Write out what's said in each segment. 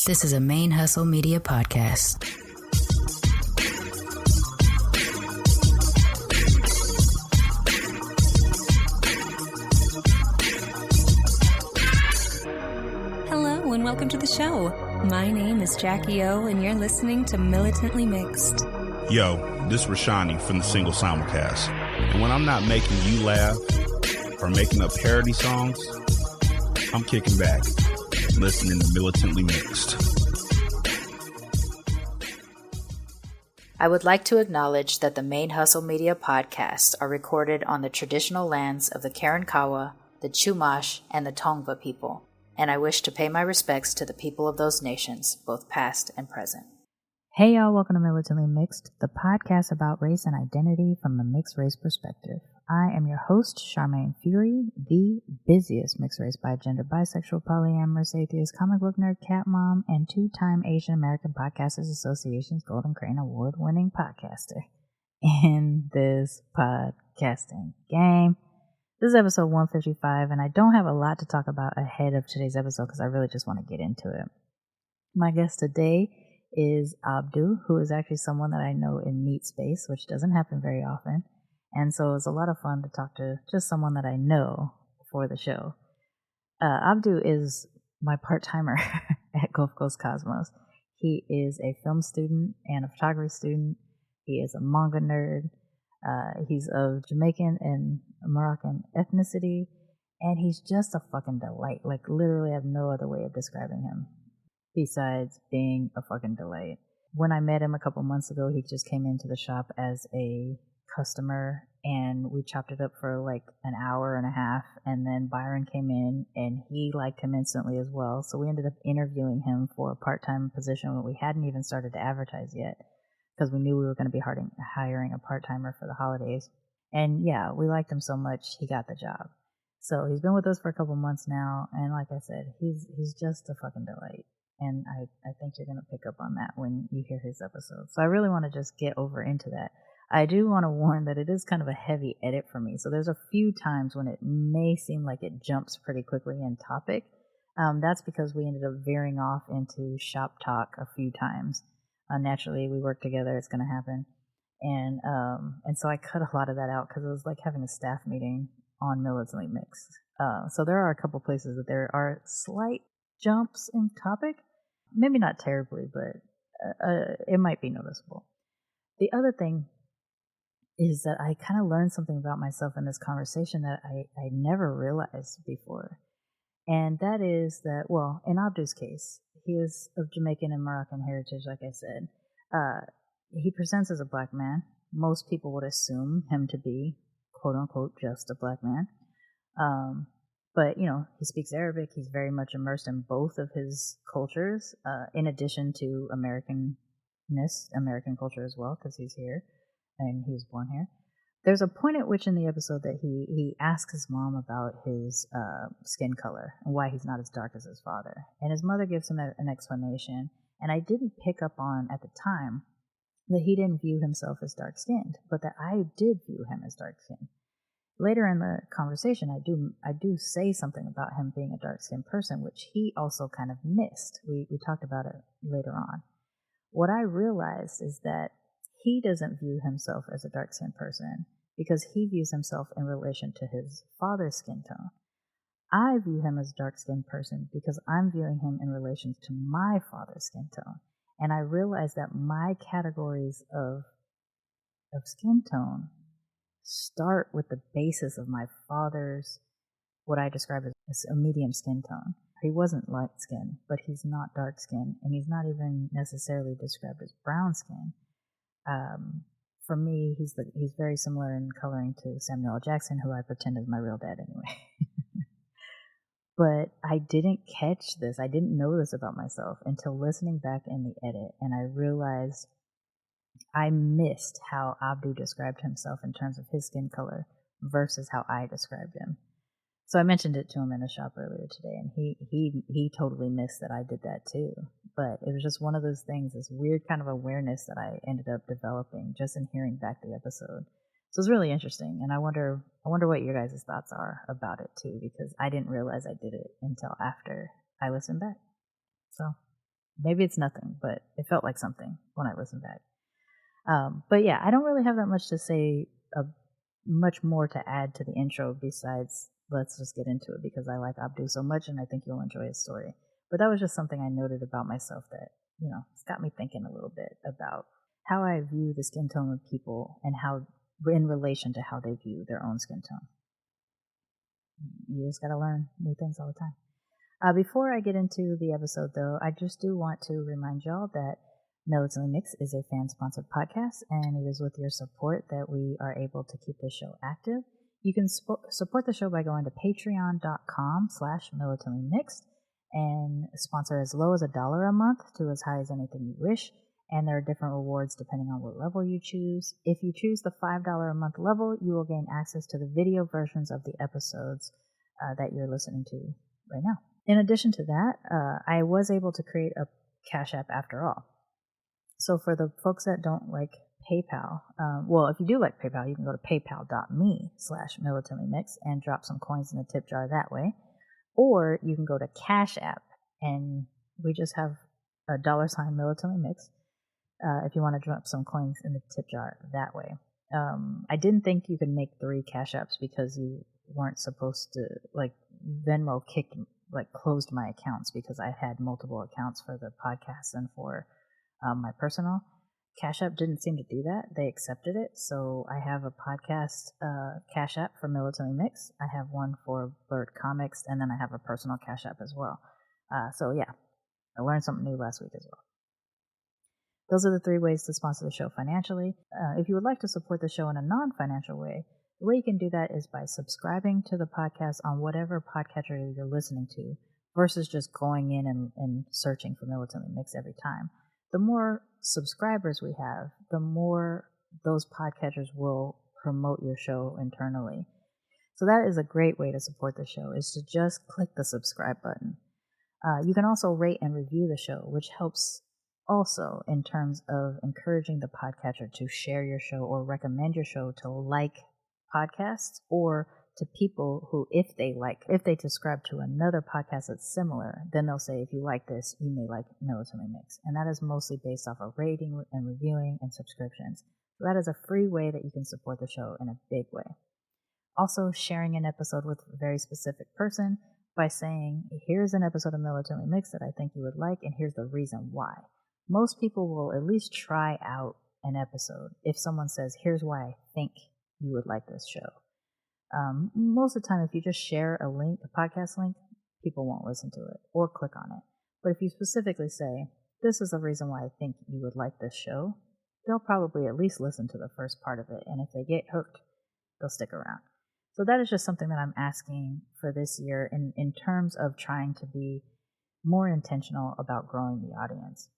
This is a ManeHustle Media podcast. Hello and welcome to the show. My name is Jackie O and you're listening to Militantly Mixed. Yo, this is Rashani from the Single Simulcast. And when I'm not making you laugh or making up parody songs, I'm kicking back, listening to Militantly Mixed. I would like to acknowledge that the ManeHustle Media podcasts are recorded on the traditional lands of the Karankawa, the Chumash, and the Tongva people, and I wish to pay my respects to the people of those nations, both past and present. Hey y'all, welcome to Militantly Mixed, the podcast about race and identity from the mixed race perspective. I am your host, Charmaine Fury, the busiest mixed race, bigender, bisexual, polyamorous, atheist, comic book nerd, cat mom, and two-time Asian American Podcasters Association's Golden Crane Award-winning podcaster in this podcasting game. This is episode 155, and I don't have a lot to talk about ahead of today's episode because I really just want to get into it. My guest today is Abdu, who is actually someone that I know in Meet Space, which doesn't happen very often. And so it was a lot of fun to talk to just someone that I know for the show. Abdu is my part-timer at Gulf Coast Cosmos. He is a film student and a photography student. He is a manga nerd. He's of Jamaican and Moroccan ethnicity. And he's just a fucking delight. Like, literally, I have no other way of describing him besides being a fucking delight. When I met him a couple months ago, he just came into the shop as a customer and we chopped it up for like an hour and a half, and then Byron came in and he liked him instantly as well, so we ended up interviewing him for a part-time position when we hadn't even started to advertise yet because we knew we were going to be hiring a part-timer for the holidays. And yeah, we liked him so much he got the job. So he's been with us for a couple months now, and like I said, he's just a fucking delight. And I think you're going to pick up on that when you hear his episode. So I really want to just get over into that. I do want to warn that it is kind of a heavy edit for me. So there's a few times when it may seem like it jumps pretty quickly in topic. That's because we ended up veering off into shop talk a few times. Naturally, we work together. It's going to happen. And so I cut a lot of that out because it was like having a staff meeting on Militantly Mixed. So there are a couple places that there are slight jumps in topic. Maybe not terribly, but it might be noticeable. The other thing is that I kind of learned something about myself in this conversation that I never realized before. And that is that, well, in Abdu's case, he is of Jamaican and Moroccan heritage, like I said. He presents as a black man. Most people would assume him to be, quote unquote, just a black man. But, you know, he speaks Arabic. He's very much immersed in both of his cultures, in addition to American culture as well, because he's here and he was born here. There's a point at which in the episode that he asks his mom about his skin color and why he's not as dark as his father. And his mother gives him an explanation. And I didn't pick up on at the time that he didn't view himself as dark-skinned, but that I did view him as dark-skinned. Later in the conversation, I do say something about him being a dark-skinned person, which he also kind of missed. We talked about it later on. What I realized is that he doesn't view himself as a dark-skinned person because he views himself in relation to his father's skin tone. I view him as a dark-skinned person because I'm viewing him in relation to my father's skin tone. And I realized that my categories of skin tone start with the basis of my father's, what I describe as a medium skin tone. He wasn't light skin, but he's not dark skin, and he's not even necessarily described as brown skin. For me, he's very similar in coloring to Samuel L. Jackson, who I pretend is my real dad anyway. But I didn't catch this. I didn't know this about myself until listening back in the edit, and I realized I missed how Abdu described himself in terms of his skin color versus how I described him. So I mentioned it to him in the shop earlier today, and he totally missed that I did that too. But it was just one of those things, this weird kind of awareness that I ended up developing just in hearing back the episode. So it's really interesting, and I wonder what your guys' thoughts are about it too, because I didn't realize I did it until after I listened back. So Maybe it's nothing, but it felt like something when I listened back. But yeah, I don't really have that much to say, much more to add to the intro besides let's just get into it because I like Abdu so much and I think you'll enjoy his story. But that was just something I noted about myself that, it's got me thinking a little bit about how I view the skin tone of people and how, in relation to how they view their own skin tone. You just gotta learn new things all the time. Before I get into the episode, though, I just do want to remind y'all that Militantly Mixed is a fan-sponsored podcast, and it is with your support that we are able to keep this show active. You can support the show by going to patreon.com/militantlymixed and sponsor as low as $1 a month to as high as anything you wish, and there are different rewards depending on what level you choose. If you choose the $5 a month level, you will gain access to the video versions of the episodes that you're listening to right now. In addition to that, I was able to create a Cash App after all. So for the folks that don't like PayPal, if you do like PayPal, you can go to paypal.me/militantlymix and drop some coins in the tip jar that way. Or you can go to Cash App, and we just have a $ militantly mix if you want to drop some coins in the tip jar that way. I didn't think you could make 3 Cash Apps because you weren't supposed to, Venmo closed my accounts because I had multiple accounts for the podcast and for my personal. Cash App didn't seem to do that. They accepted it. So I have a podcast Cash App for Militantly Mix. I have one for Bird Comics, and then I have a personal Cash App as well. So yeah, I learned something new last week as well. Those are the 3 ways to sponsor the show financially. If you would like to support the show in a non-financial way, the way you can do that is by subscribing to the podcast on whatever podcatcher you're listening to versus just going in and searching for Militantly Mixed every time. The more subscribers we have, the more those podcatchers will promote your show internally. So that is a great way to support the show, is to just click the subscribe button. You can also rate and review the show, which helps also in terms of encouraging the podcatcher to share your show or recommend your show to like podcasts or to people who, if they subscribe to another podcast that's similar, then they'll say, if you like this, you may like Militantly Mixed. And that is mostly based off of rating and reviewing and subscriptions. So that is a free way that you can support the show in a big way. Also, sharing an episode with a very specific person by saying, here's an episode of Militantly Mixed that I think you would like, and here's the reason why. Most people will at least try out an episode if someone says, here's why I think you would like this show. Most of the time, if you just share a podcast link, people won't listen to it or click on it. But if you specifically say, this is the reason why I think you would like this show, they'll probably at least listen to the first part of it. And if they get hooked, they'll stick around. So that is just something that I'm asking for this year in terms of trying to be more intentional about growing the audience.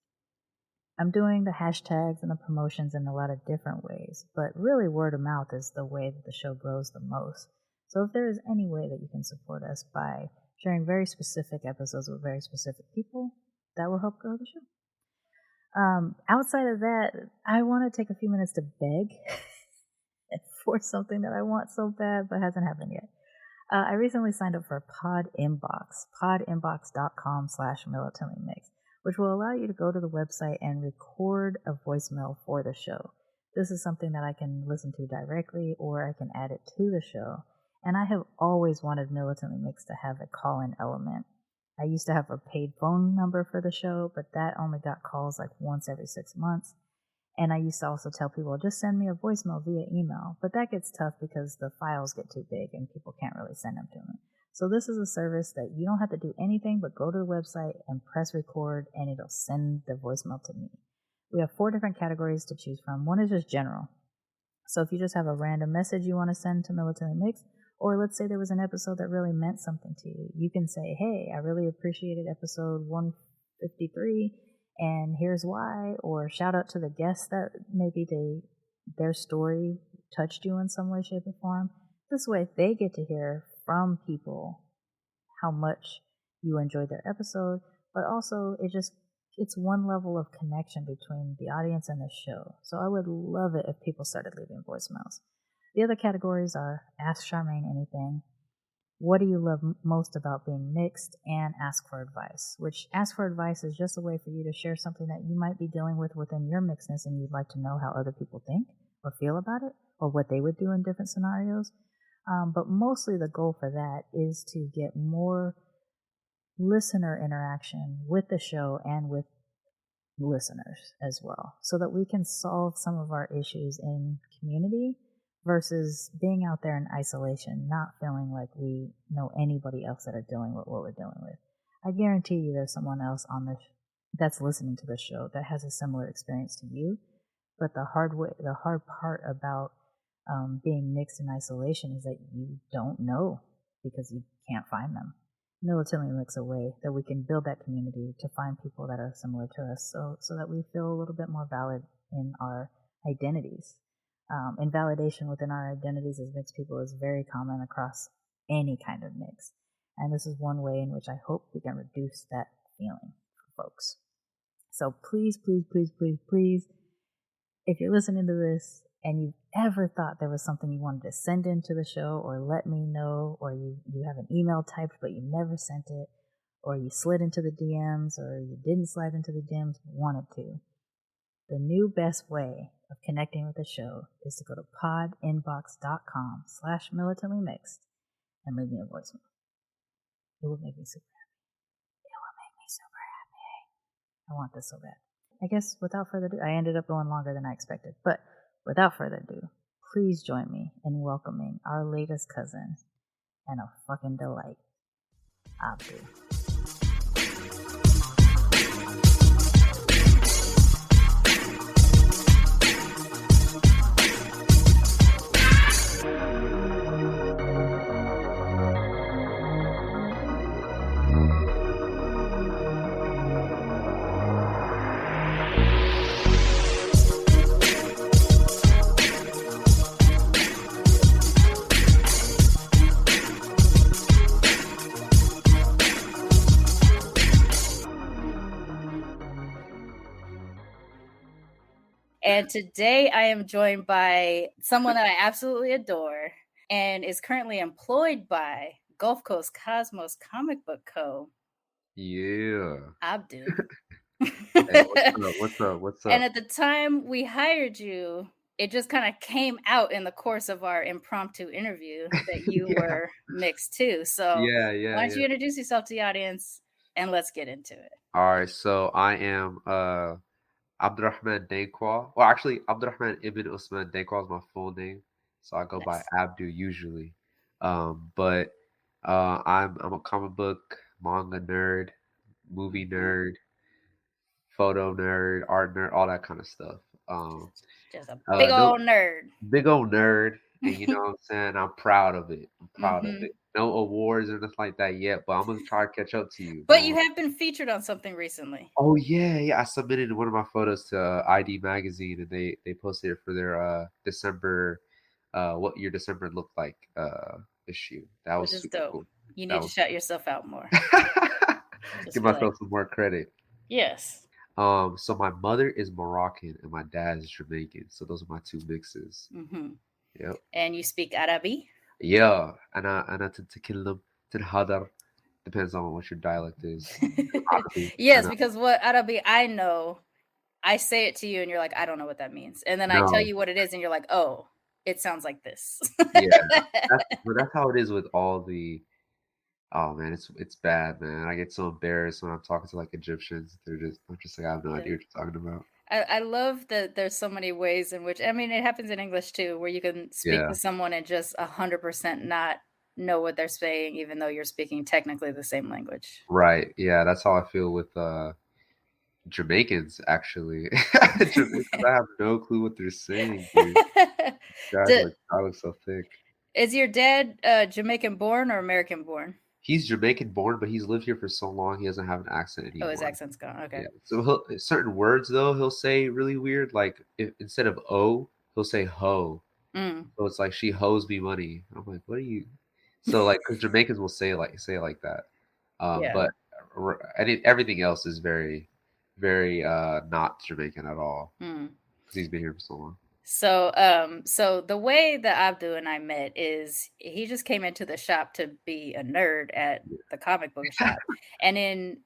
I'm doing the hashtags and the promotions in a lot of different ways, but really word of mouth is the way that the show grows the most. So if there is any way that you can support us by sharing very specific episodes with very specific people, that will help grow the show. Outside of that, I want to take a few minutes to beg for something that I want so bad but hasn't happened yet. I recently signed up for Pod Inbox, podinbox.com/militantlymixed, which will allow you to go to the website and record a voicemail for the show. This is something that I can listen to directly, or I can add it to the show. And I have always wanted Militantly Mixed to have a call-in element. I used to have a paid phone number for the show, but that only got calls once every 6 months. And I used to also tell people, just send me a voicemail via email. But that gets tough because the files get too big and people can't really send them to me. So this is a service that you don't have to do anything but go to the website and press record, and it'll send the voicemail to me. We have 4 different categories to choose from. One is just general. So if you just have a random message you want to send to Militantly Mixed, or let's say there was an episode that really meant something to you, you can say, hey, I really appreciated episode 153, and here's why, or shout out to the guests that maybe their story touched you in some way, shape, or form. This way they get to hear from people how much you enjoyed their episode, but also it's one level of connection between the audience and the show. So I would love it if people started leaving voicemails. The other categories are Ask Charmaine Anything, what do you love most about being mixed, and ask for advice, which ask for advice is just a way for you to share something that you might be dealing with within your mixedness and you'd like to know how other people think or feel about it or what they would do in different scenarios. But mostly the goal for that is to get more listener interaction with the show and with listeners as well, so that we can solve some of our issues in community versus being out there in isolation, not feeling like we know anybody else that are dealing with what we're dealing with. I guarantee you there's someone else on this that's listening to the show that has a similar experience to you. But the hard part about being mixed in isolation is that you don't know because you can't find them. Militantly Mix a way that we can build that community to find people that are similar to us, so that we feel a little bit more valid in our identities. And validation within our identities as mixed people is very common across any kind of mix. And this is one way in which I hope we can reduce that feeling for folks. So please, please, please, please, please, if you're listening to this and you've ever thought there was something you wanted to send into the show or let me know, or you have an email typed but you never sent it, or you slid into the DMs or you didn't slide into the DMs but wanted to, the new best way of connecting with the show is to go to podinbox.com/militantlymixed and leave me a voicemail. It would make me super happy. It will make me super happy. I want this so bad. I guess without further ado, I ended up going longer than I expected, but without further ado, please join me in welcoming our latest cousin and a fucking delight, Abdu. And today I am joined by someone that I absolutely adore and is currently employed by Gulf Coast Cosmos Comic Book Co. Yeah. Abdu. Hey, what's up? And at the time we hired you, it just kind of came out in the course of our impromptu interview that you were mixed too. So why don't you introduce yourself to the audience and let's get into it. All right, so I am Abdurrahman Dankwa. Well, actually, Abdurrahman Ibn Usman Dankwa is my full name, so I go by Abdu usually. But I'm a comic book, manga nerd, movie nerd, photo nerd, art nerd, all that kind of stuff. Just a big old nerd. Big old nerd, and you know what I'm saying? I'm proud of it. I'm proud of it. No awards or nothing like that yet, but I'm gonna try to catch up to you. But you have been featured on something recently. Oh yeah. I submitted one of my photos to ID Magazine, and they posted it for their December, what your December looked like issue. That was super dope. cool. You need to shout yourself out more. Give myself some more credit. Yes. So my mother is Moroccan and my dad is Jamaican. So those are my two mixes. Yep. And you speak Arabi? Yeah. أنا تتكلم تنحدر. Depends on what your dialect is. Yes, because what Arabi I know, I say it to you and you're like, I don't know what that means. And then I tell you what it is and you're like, oh, it sounds like this. That's how it is with all the... Oh man, it's bad, man. I get so embarrassed when I'm talking to like Egyptians. I'm just like, I have no idea what you're talking about. I love that there's so many ways in which, I mean, it happens in English too, where you can speak to someone and just 100% not know what they're saying, even though you're speaking technically the same language. Right. Yeah, that's how I feel with Jamaicans, actually. Jamaicans, I have no clue what they're saying, dude. Guys, I look so thick. Is your dad Jamaican born or American born? He's Jamaican born, but he's lived here for so long he doesn't have an accent anymore. Oh, his accent's gone. Okay. Yeah. So certain words though he'll say really weird. Like instead of "o," he'll say "ho." So it's like, she hoes me money. I'm like, what are you? So like, because Jamaicans will say it like that. But everything else is very, very not Jamaican at all. Because he's been here for so long. So the way that Abdu and I met is he just came into the shop to be a nerd at the comic book shop. And in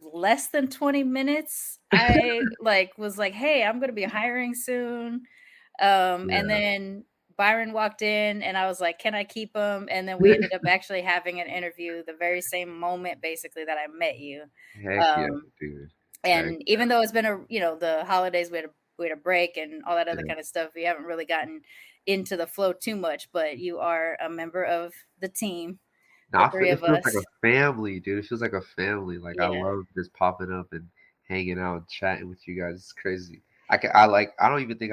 less than 20 minutes, I was like, hey, I'm going to be hiring soon. And then Byron walked in and I was like, can I keep him? And then we ended up actually having an interview the very same moment, basically, that I met you. Heck yeah, dude. And even though it's been the holidays, we had a break and all that other kind of stuff, we haven't really gotten into the flow too much, but you are a member of the team. It feels like a family, dude. It feels like a family. Like, I love just popping up and hanging out and chatting with you guys. It's crazy. I don't even think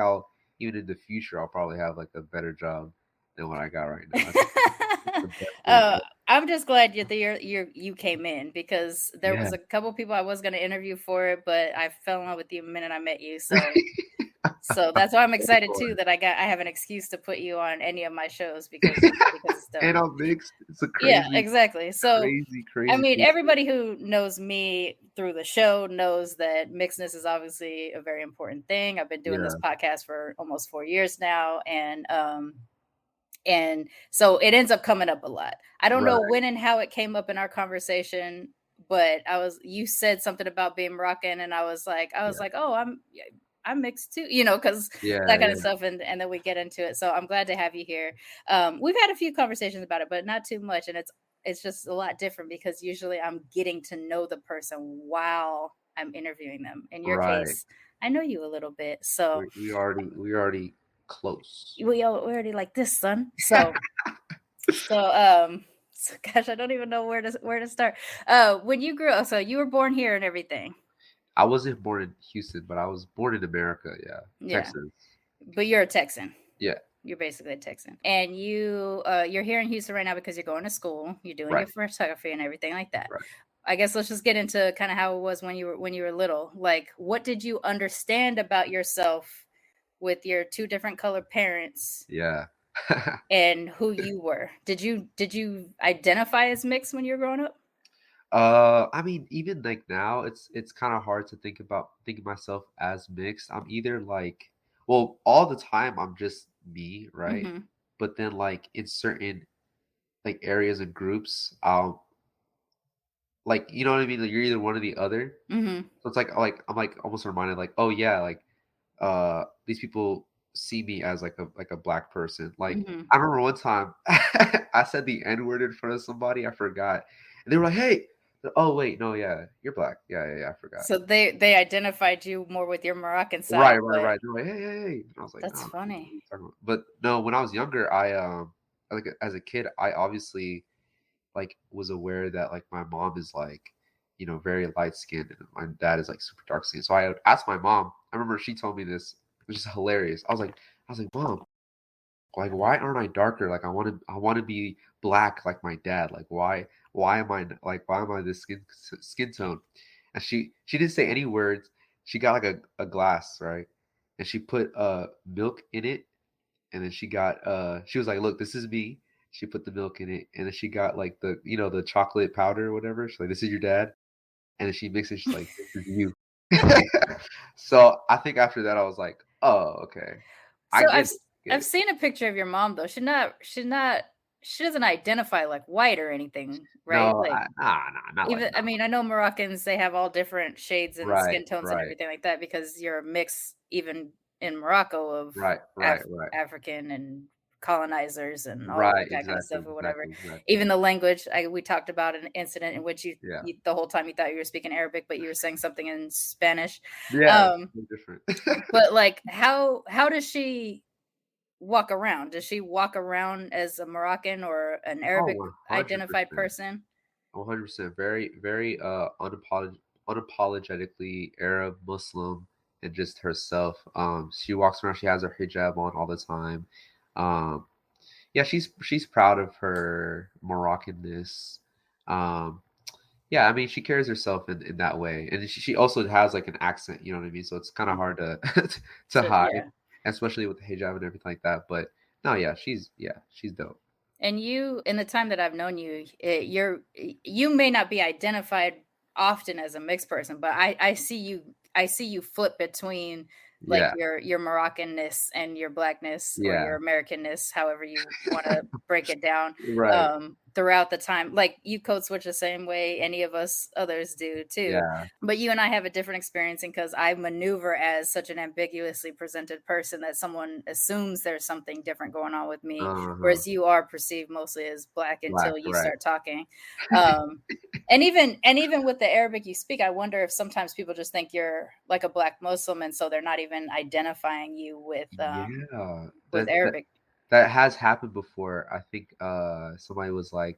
even in the future, I'll probably have like a better job than what I got right now. I'm just glad you came in, because there was a couple people I was going to interview for it, but I fell in love with you the minute I met you. So that's why I'm excited too that I have an excuse to put you on any of my shows because it's dope. And I'm mixed. It's a crazy, exactly. So crazy. I mean, everybody who knows me through the show knows that mixedness is obviously a very important thing. I've been doing this podcast for almost 4 years now, and so it ends up coming up a lot. I don't know when and how it came up in our conversation, but you said something about being Moroccan, and I was like, oh, I'm mixed too, because that kind of stuff. And then we get into it. So I'm glad to have you here. We've had a few conversations about it, but not too much. And it's just a lot different because usually I'm getting to know the person while I'm interviewing them. In your case, I know you a little bit. So we already close. We already like this, son. So, gosh, I don't even know where to start. When you grew up, so you were born here and everything. I wasn't born in Houston, but I was born in America. Texas. But you're a Texan. Yeah. You're basically a Texan. And you're here in Houston right now because you're going to school. You're doing your photography and everything like that. Right. I guess let's just get into kind of how it was when you were little. Like, what did you understand about yourself with your two different color parents? Yeah. And who you were? Did you identify as mixed when you were growing up? I mean, even like now, it's kind of hard to think of myself as mixed. I'm either like, well, all the time I'm just me, right? Mm-hmm. But then like in certain like areas and groups, like, you know what I mean? Like, you're either one or the other. Mm-hmm. So it's like I'm like almost reminded like, oh yeah, like these people see me as like a black person. Like, mm-hmm. I remember one time I said the N-word in front of somebody, I forgot, and they were like, hey. Oh wait, no, yeah, you're black. Yeah, I forgot. So they identified you more with your Moroccan side. Right. They're like, hey. And I was like, that's funny. But no, when I was younger, I like as a kid, I obviously like was aware that like my mom is like, very light skinned and my dad is like super dark skinned. So I asked my mom. I remember she told me this, which is hilarious. I was like, Mom, like, why aren't I darker? Like, I want to be black like my dad. Like, why am I this skin tone? And she didn't say any words. She got like a glass, right? And she put milk in it. And then she was like, look, this is me. She put the milk in it. And then she got like the chocolate powder or whatever. She's like, this is your dad. And then she mixed it. She's like, this is you. So I think after that, I was like, oh, okay. So I've seen a picture of your mom though. She doesn't identify like white or anything, right? No, like, not even. Like I mean, I know Moroccans, they have all different shades and skin tones and everything like that because you're a mix, even in Morocco, of African and colonizers and all that kind of stuff or whatever. Exactly. Even the language. We talked about an incident in which you the whole time you thought you were speaking Arabic, but you were saying something in Spanish. Yeah, different. But like, how does she walk around? Does she walk around as a Moroccan or an Arabic identified person? 100%. Very, very unapologetically Arab Muslim and just herself. She walks around. She has her hijab on all the time. Yeah, she's proud of her Moroccanness. Yeah, I mean, she carries herself in that way, and she also has like an accent. You know what I mean? So it's kind of hard to hide. Yeah. Especially with the hijab and everything like that. But no, she's dope. And you, in the time that I've known you, you may not be identified often as a mixed person, but I see you flip between like your Moroccanness and your Blackness or your Americanness, however you want to break it down, throughout the time. Like you code switch the same way any of us others do too. But you and I have a different experience because I maneuver as such an ambiguously presented person that someone assumes there's something different going on with me, whereas you are perceived mostly as black until you start talking. And even with the Arabic you speak, I wonder if sometimes people just think you're like a Black Muslim, and so they're not even identifying you with Arabic. That has happened before. I think somebody was like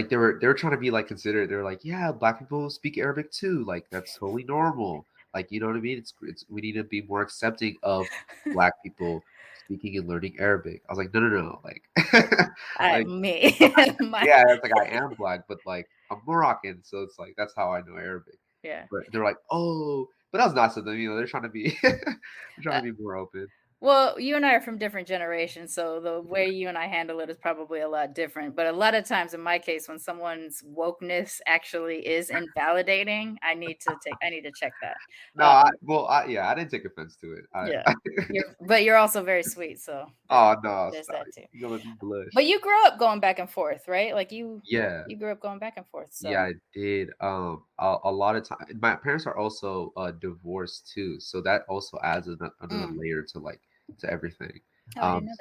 they were trying to be like considerate. They were like, yeah, Black people speak Arabic too. Like that's totally normal. Like, you know what I mean? It's we need to be more accepting of Black people speaking and learning Arabic. I was like, no. Like, me. Yeah, it's like I am Black, but like I'm Moroccan, so it's like that's how I know Arabic. Yeah. But they're like, oh, but that was nice of them. You know, they're trying to be more open. Well, you and I are from different generations, so the way you and I handle it is probably a lot different. But a lot of times in my case, when someone's wokeness actually is invalidating, I need to check that. No, I didn't take offense to it. But you're also very sweet, so oh no, there's that too. You're gonna be blush. But you grew up going back and forth, right? Like you grew up going back and forth. So. Yeah, I did. A lot of time. My parents are also divorced too, so that also adds another layer to everything.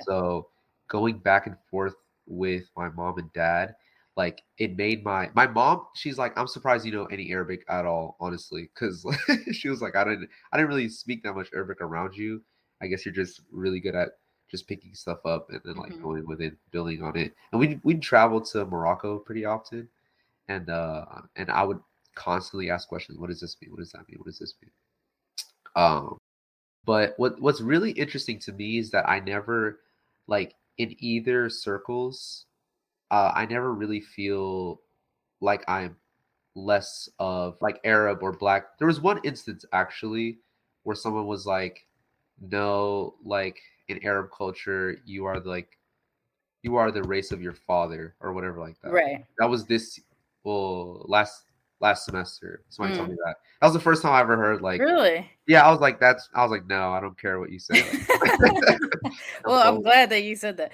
So going back and forth with my mom and dad, like it made my mom, she's like, I'm surprised you know any Arabic at all, honestly, because she was like, I didn't really speak that much Arabic around you. I guess you're just really good at just picking stuff up and then like going with it, building on it. And we'd travel to Morocco pretty often, and I would constantly ask questions. What does this mean? What does that mean? What does this mean? But what's really interesting to me is that I never, like in either circles, I never really feel like I'm less of like Arab or Black. There was one instance actually where someone was like, no, like in Arab culture, you are the race of your father or whatever like that. Right. That was last semester. Somebody told me that. That was the first time I ever heard like. Really? Yeah, I was like, no, I don't care what you say. Well, I'm glad that you said that.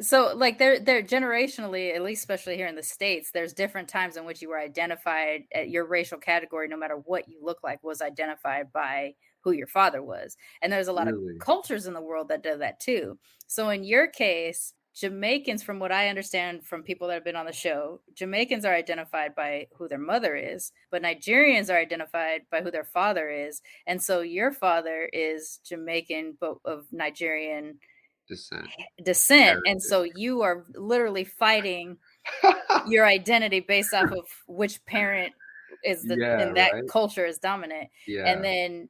So like they're generationally, at least especially here in the States, there's different times in which you were identified at your racial category, no matter what you look like, was identified by who your father was. And there's a lot of cultures in the world that do that too. So in your case, Jamaicans, from what I understand from people that have been on the show, Jamaicans are identified by who their mother is, but Nigerians are identified by who their father is. And so your father is Jamaican, but of Nigerian descent. And so you are literally fighting your identity based off of which parent is in that culture is dominant. And then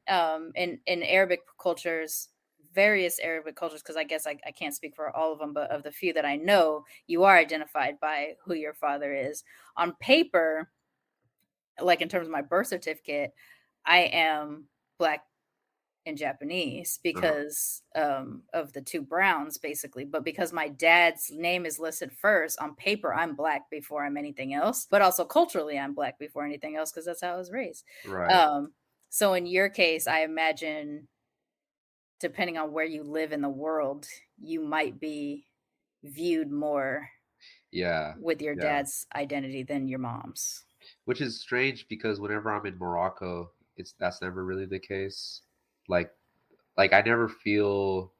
in Arabic cultures, various Arabic cultures, because I guess I can't speak for all of them, but of the few that I know, you are identified by who your father is. On paper, like in terms of my birth certificate, I am Black and Japanese because of the two Browns, basically. But because my dad's name is listed first, on paper, I'm Black before I'm anything else. But also culturally, I'm Black before anything else because that's how I was raised. Right. So in your case, I imagine, depending on where you live in the world, you might be viewed more with your dad's identity than your mom's. Which is strange because whenever I'm in Morocco, that's never really the case. Like I never feel,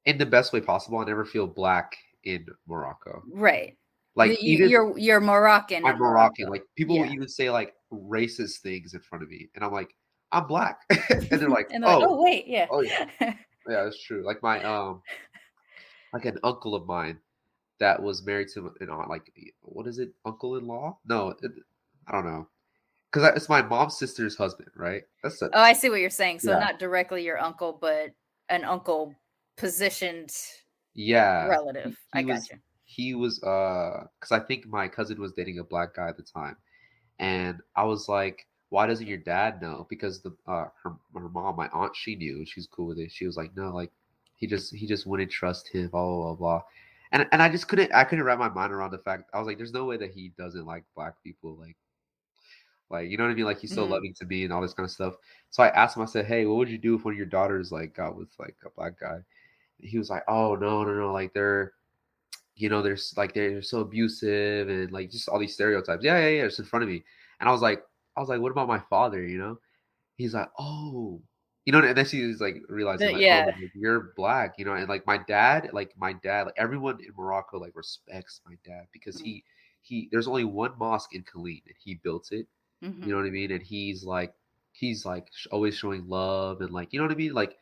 in the best way possible, I never feel Black in Morocco. Right. Like you're Moroccan. I'm Moroccan. Like people will even say like racist things in front of me, and I'm like, I'm Black. And they're like, oh wait, yeah. Oh yeah. Yeah, that's true. Like my like an uncle of mine that was married to an aunt, like what is it? Uncle-in-law? No, I don't know. Because it's my mom's sister's husband, right? I see what you're saying. So not directly your uncle, but an uncle positioned relative. I got you. He was because I think my cousin was dating a Black guy at the time. And I was like, why doesn't your dad know? Because her mom, my aunt, she knew. She's cool with it. She was like, no, like he just wouldn't trust him, blah blah blah. And I just couldn't wrap my mind around the fact. I was like, there's no way that he doesn't like Black people. Like Like, you know what I mean? Like, he's so loving to me and all this kind of stuff. So I asked him, I said, hey, what would you do if one of your daughters like got with like a black guy? And he was like, oh, no. Like they're they're so abusive and like just all these stereotypes. Yeah. It's in front of me. And I was like, what about my father? He's like, oh, and then she's like realizing like, oh, like, you're black, and like my dad, like everyone in Morocco like respects my dad because he there's only one mosque in Khalid and he built it. You know what I mean? And he's like always showing love and like, you know what I mean? Like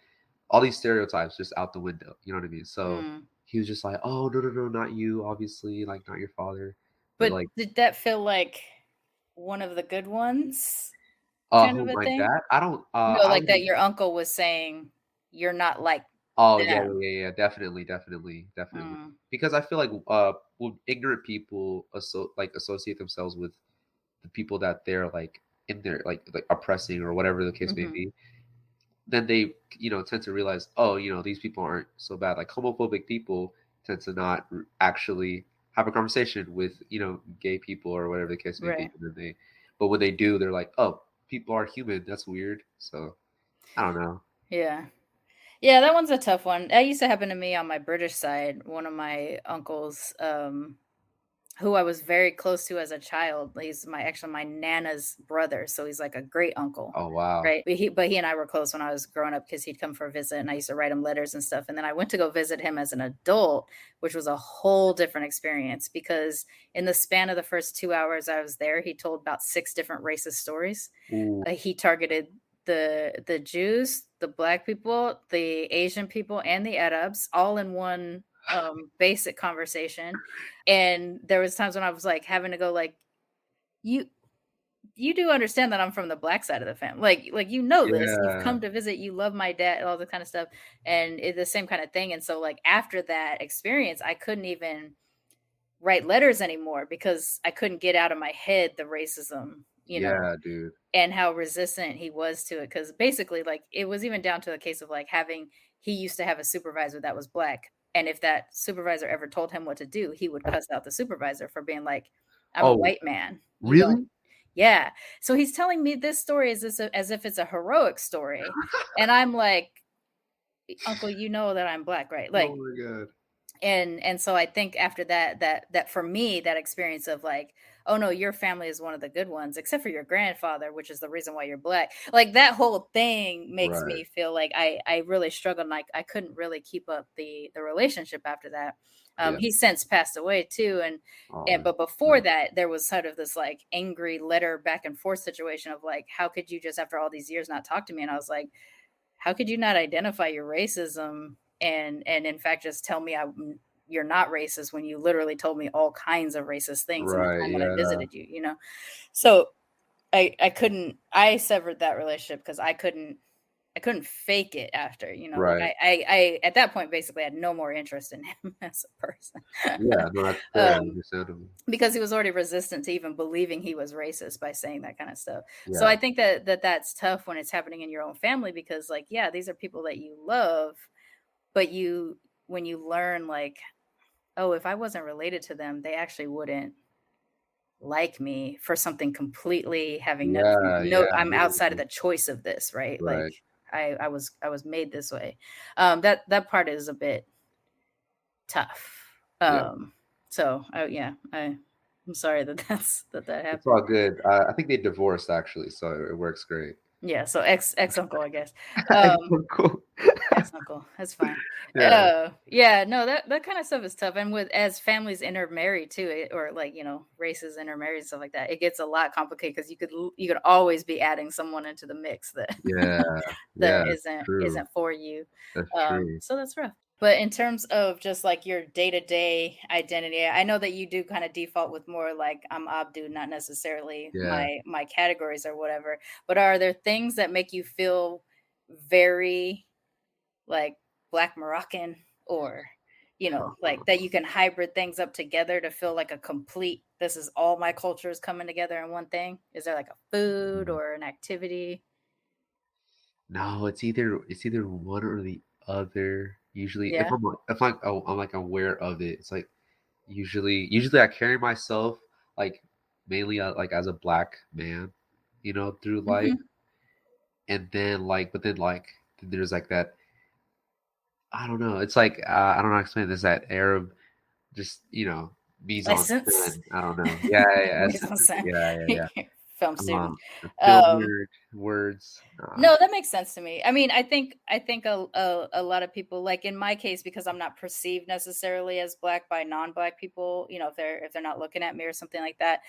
all these stereotypes just out the window. You know what I mean? So he was just like, oh, no, not you, obviously, like not your father. But like, did that feel like one of the good ones? Kind of a thing? Dad? I don't. No, like that your uncle was saying you're not like. Oh them. Yeah, definitely. Because I feel like ignorant people associate themselves with the people that they're like in there like oppressing or whatever the case may be. Then they tend to realize, oh, these people aren't so bad. Like homophobic people tend to not actually have a conversation with gay people or whatever the case may be. And then but when they do, they're like, oh, people are human. That's weird. So I don't know. Yeah, that one's a tough one. That used to happen to me on my British side. One of my uncles, who I was very close to as a child. He's my Nana's brother, so he's like a great uncle. Oh wow! Right, but he and I were close when I was growing up because he'd come for a visit, and I used to write him letters and stuff. And then I went to go visit him as an adult, which was a whole different experience because in the span of the first 2 hours I was there, he told about 6 different racist stories. He targeted the Jews, the black people, the Asian people, and the Arabs all in one basic conversation. And there was times when I was like having to go like, you do understand that I'm from the black side of the family, like this, you've come to visit, you love my dad, all this kind of stuff, and it's the same kind of thing. And so like after that experience, I couldn't even write letters anymore because I couldn't get out of my head the racism, dude, and how resistant he was to it. Because basically, like it was even down to the case of like he used to have a supervisor that was black. And if that supervisor ever told him what to do, he would cuss out the supervisor for being like, I'm a white man. Really? Yeah. So he's telling me this story as if it's a heroic story. And I'm like, Uncle, you know that I'm black, right? Like, oh my God. And so I think after that for me, that experience of like, oh no, your family is one of the good ones, except for your grandfather, which is the reason why you're black. Like that whole thing makes me feel like I really struggled. Like I couldn't really keep up the relationship after that. He's since passed away too. But before that, there was sort of this like angry letter back and forth situation of like, how could you just after all these years not talk to me? And I was like, how could you not identify your racism and in fact just tell me you're not racist when you literally told me all kinds of racist things in the time that I visited you, So I severed that relationship because I couldn't fake it after, like I at that point basically had no more interest in him as a person. That's understandable. Because he was already resistant to even believing he was racist by saying that kind of stuff. So I think that's tough when it's happening in your own family because like, these are people that you love, but when you learn like, oh, if I wasn't related to them, they actually wouldn't like me for something completely having I'm outside of the choice of this, right? Like I was made this way. That part is a bit tough. So I'm sorry that happened. It's all good. I think they divorced actually, so it works great. Yeah, so ex uncle, I guess. Ex-uncle. Ex-uncle, that's fine. No, that kind of stuff is tough. And as families intermarry too, or like races intermarry and stuff like that, it gets a lot complicated because you could always be adding someone into the mix that isn't for you. That's true. So that's rough. But in terms of just like your day-to-day identity, I know that you do kind of default with more like I'm Abdu, not necessarily my categories or whatever. But are there things that make you feel very like Black Moroccan or, like that you can hybrid things up together to feel like a complete, this is all my cultures coming together in one thing? Is there like a food or an activity? No, it's either one or the other. Usually, if I'm like aware of it, it's like usually I carry myself like mainly like as a Black man, through life. And then but then there's like that, I don't know. It's like I don't know how to explain this. That Arab, just mise en Essence. scène. I don't know. Yeah, Mise en scène. yeah. Film student. Film words. No, that makes sense to me. I mean, I think a lot of people, like in my case, because I'm not perceived necessarily as Black by non-Black people, if they're not looking at me or something like that,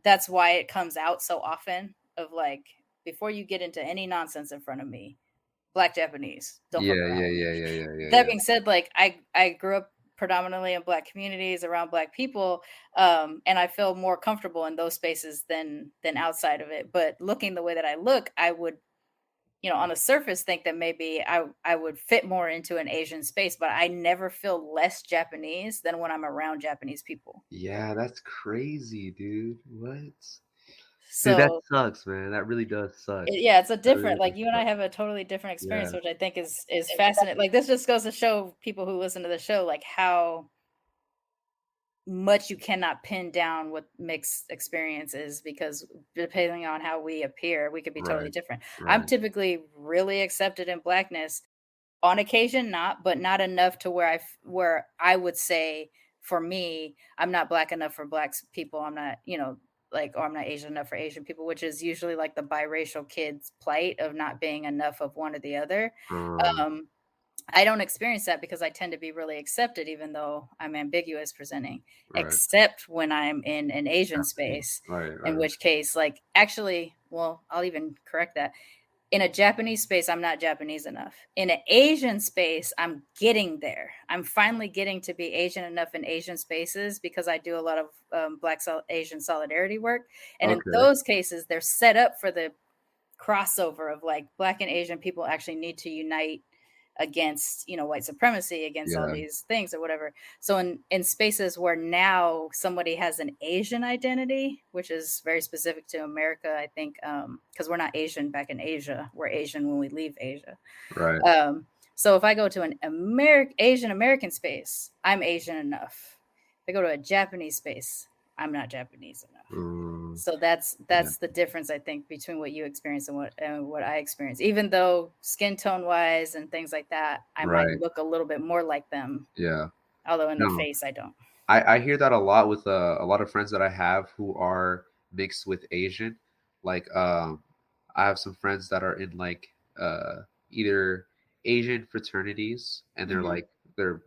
that's why it comes out so often of like, before you get into any nonsense in front of me, Black Japanese. Don't fuck around with me. That being said, like I grew up predominantly in Black communities around Black people, and I feel more comfortable in those spaces than outside of it. But looking the way that I look, I would, on the surface, think that maybe I would fit more into an Asian space, but I never feel less Japanese than when I'm around Japanese people. Yeah, that's crazy, dude. What? So dude, that sucks, man. That really does suck. It's a different, like you and I have a totally different experience, which I think is fascinating. Like this just goes to show people who listen to the show, like how much you cannot pin down what mixed experience is, because depending on how we appear, we could be totally different. I'm typically really accepted in Blackness, on occasion but not enough to where I would say, for me, I'm not Black enough for Black people. I'm not, or I'm not Asian enough for Asian people, which is usually like the biracial kid's plight of not being enough of one or the other. I don't experience that because I tend to be really accepted, even though I'm ambiguous presenting, except when I'm in an Asian space, in which case, like, actually, well, I'll even correct that. In a Japanese space, I'm not Japanese enough. In an Asian space, I'm getting there. I'm finally getting to be Asian enough in Asian spaces because I do a lot of Black Asian solidarity work. And in those cases, they're set up for the crossover of like Black and Asian people actually need to unite against, white supremacy, against all these things or whatever. So in spaces where now somebody has an Asian identity, which is very specific to America, I think, because we're not Asian back in Asia, we're Asian when we leave Asia. So if I go to an Asian American space, I'm Asian enough. If I go to a Japanese space, I'm not Japanese enough. So that's the difference, I think, between what you experience and what I experience. Even though skin tone wise and things like that, I might look a little bit more like them. Yeah. Although in the face, I don't. I hear that a lot with a lot of friends that I have who are mixed with Asian. Like I have some friends that are in like either Asian fraternities, and they're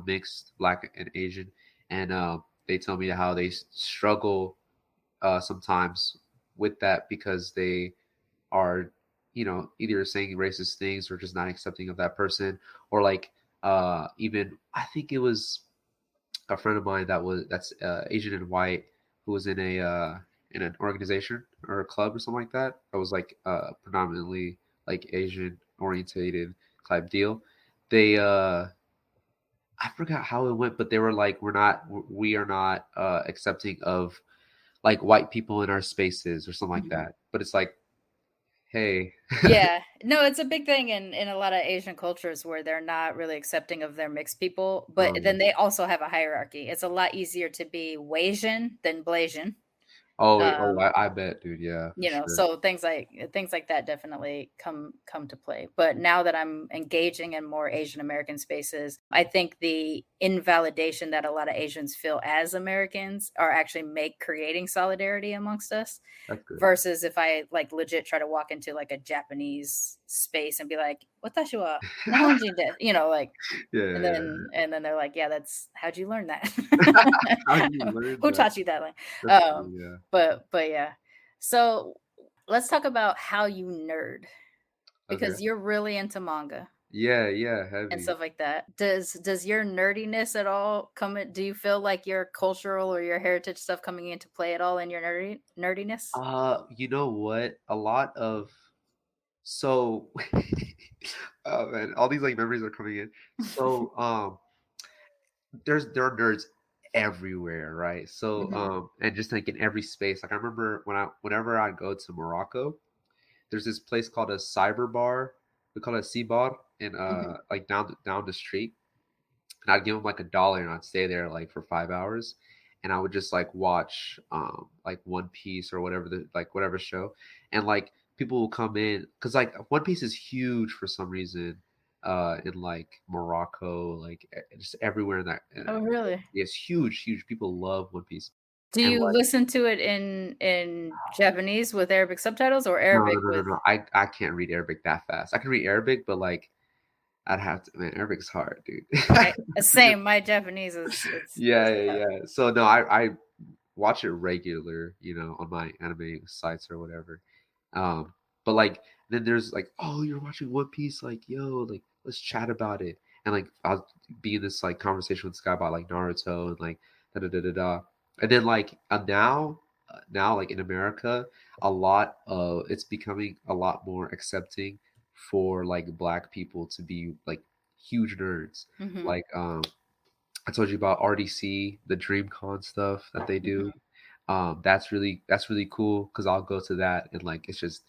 mixed Black and Asian, and they tell me how they struggle sometimes with that because they are, either saying racist things or just not accepting of that person, or like even I think it was a friend of mine that's Asian and white who was in an organization or a club or something like that. That was like predominantly like Asian orientated type deal. They I forgot how it went, but they were like, we are not accepting of like white people in our spaces or something like that. But it's like, hey. Yeah, no, it's a big thing in a lot of Asian cultures where they're not really accepting of their mixed people, but then they also have a hierarchy. It's a lot easier to be Wasian than Blasian. I bet, dude. Yeah. So things like that definitely come to play. But now that I'm engaging in more Asian American spaces, I think the invalidation that a lot of Asians feel as Americans are actually creating solidarity amongst us. Versus if I like legit try to walk into like a Japanese space and be like, "Watashi wa Nihonjin desu," like, and then they're like, "Yeah, that's how'd you learn that? Who taught you that?" But yeah. So let's talk about how you nerd, because you're really into manga. Yeah, heavy. And stuff like that. Does your nerdiness at all do you feel like your cultural or your heritage stuff coming into play at all in your nerdiness? You know what? A lot of oh man, all these like memories are coming in. So there are nerds everywhere, right? So and just like in every space. Like I remember whenever I go to Morocco, there's this place called a cyber bar. We call it a C-bar, and like down the street. And I'd give them like $1 and I'd stay there like for 5 hours. and I would just like watch like One Piece or whatever whatever show, and like people will come in because like One Piece is huge for some reason in like Morocco, like just everywhere in that. Oh, really? It's huge, huge. People love One Piece. Do And you like, listen to it in Japanese with Arabic subtitles or Arabic with? No. I can't read Arabic that fast. I can read Arabic, but like I'd have to. Man, Arabic's hard, dude. Same. My Japanese is. Yeah. So no, I watch it regular, on my anime sites or whatever. But like then there's like, oh, you're watching One Piece, like yo, like let's chat about it, and like I'll be in this like conversation with this guy about like Naruto and like da da da da da, and then like now like in America, it's becoming a lot more accepting for like Black people to be like huge nerds, like I told you about RDC, the DreamCon stuff that they do. That's really cool because I'll go to that and like it's just,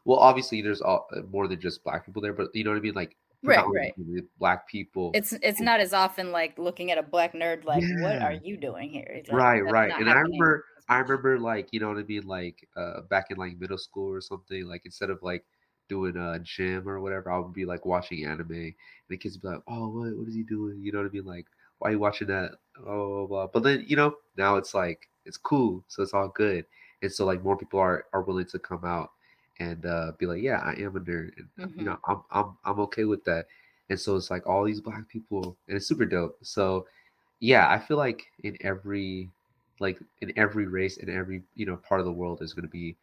well, obviously there's more than just Black people there, but you know what I mean, like right. Black people. It's not as often like looking at a Black nerd like, what are you doing here? Like, right. And I remember like, you know what I mean, like back in like middle school or something, like instead of like doing a gym or whatever, I would be like watching anime, and the kids would be like, oh, what is he doing? You know what I mean, like, why are you watching that? Oh, blah, blah. But then now it's like it's cool, so it's all good, and so like more people are willing to come out and be like, yeah, I am a nerd, and I'm okay with that, and so it's like all these Black people, and it's super dope. So yeah, I feel like in every race, in every part of the world, there's going to be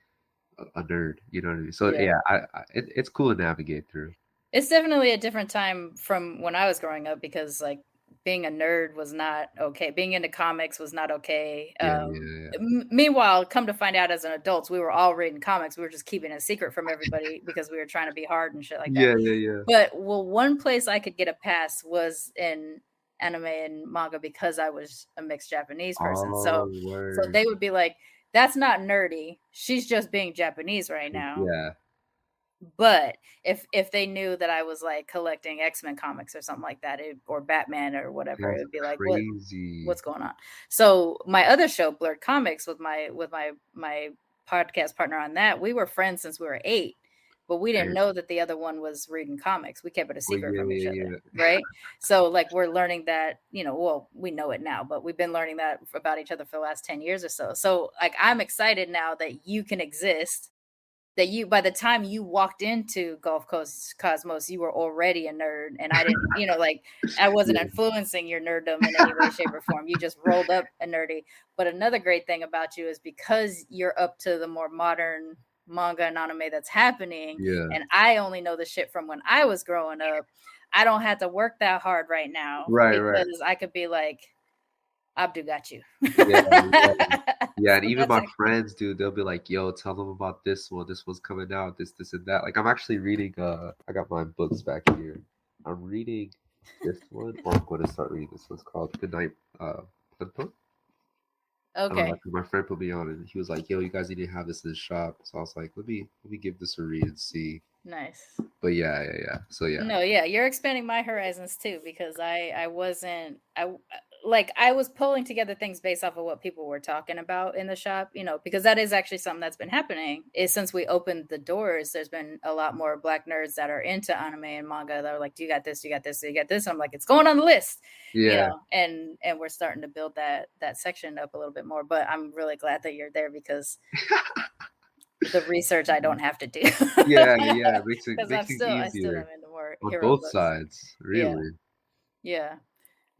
a nerd. You know what I mean? So yeah, it's cool to navigate through. It's definitely a different time from when I was growing up because like being a nerd was not okay. Being into comics was not okay. Yeah. Meanwhile, come to find out as an adult, we were all reading comics. We were just keeping it a secret from everybody because we were trying to be hard and shit like that. Yeah. But one place I could get a pass was in anime and manga because I was a mixed Japanese person. So they would be like, that's not nerdy. She's just being Japanese right now. Yeah. But if they knew that I was like collecting X-Men comics or something like that, or Batman or whatever, it would be like, what's going on? So my other show, Blurred Comics, with my podcast partner on that, we were friends since we were 8, but we didn't know that the other one was reading comics. We kept it a secret from each other, right? So like we're learning that, well, we know it now, but we've been learning that about each other for the last 10 years or so. So like I'm excited now that you can exist. That you, by the time you walked into Gulf Coast Cosmos, you were already a nerd, and I didn't, like I wasn't influencing your nerddom in any way, shape, or form. You just rolled up a nerdy. But another great thing about you is because you're up to the more modern manga and anime that's happening, and I only know the shit from when I was growing up. I don't have to work that hard right now, because I could be like, Abdu got you. Yeah, and even my friends, dude, they'll be like, yo, tell them about this one. This one's coming out, this and that. Like, I'm actually reading, I got my books back here. I'm reading this one, or I'm going to start reading this one. It's called Goodnight Plenpo. Okay. My friend put me on, and he was like, yo, you guys need to have this in the shop. So I was like, let me give this a read and see. Nice. But yeah. So yeah. No, yeah, you're expanding my horizons too, because I was pulling together things based off of what people were talking about in the shop, because that is actually something that's been happening. Is since we opened the doors, there's been a lot more Black nerds that are into anime and manga that are like, do you got this? Do you got this? Do you got this? And I'm like, it's going on the list. And we're starting to build that section up a little bit more. But I'm really glad that you're there because the research I don't have to do. yeah, it makes it I still am into more on both books. Sides, really. Yeah.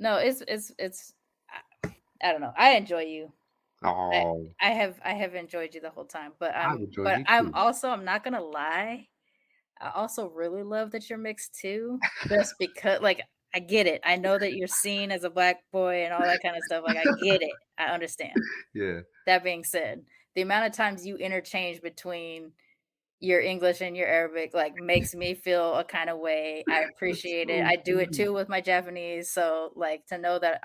No, it's I don't know. I enjoy you. Oh, I have enjoyed you the whole time, but I'm not gonna lie. I also really love that you're mixed too, just because like I get it. I know that you're seen as a Black boy and all that kind of stuff. Like I get it. I understand. Yeah. That being said, the amount of times you interchange between your English and your Arabic like makes me feel a kind of way. I appreciate it. I do it too with my Japanese. So like to know that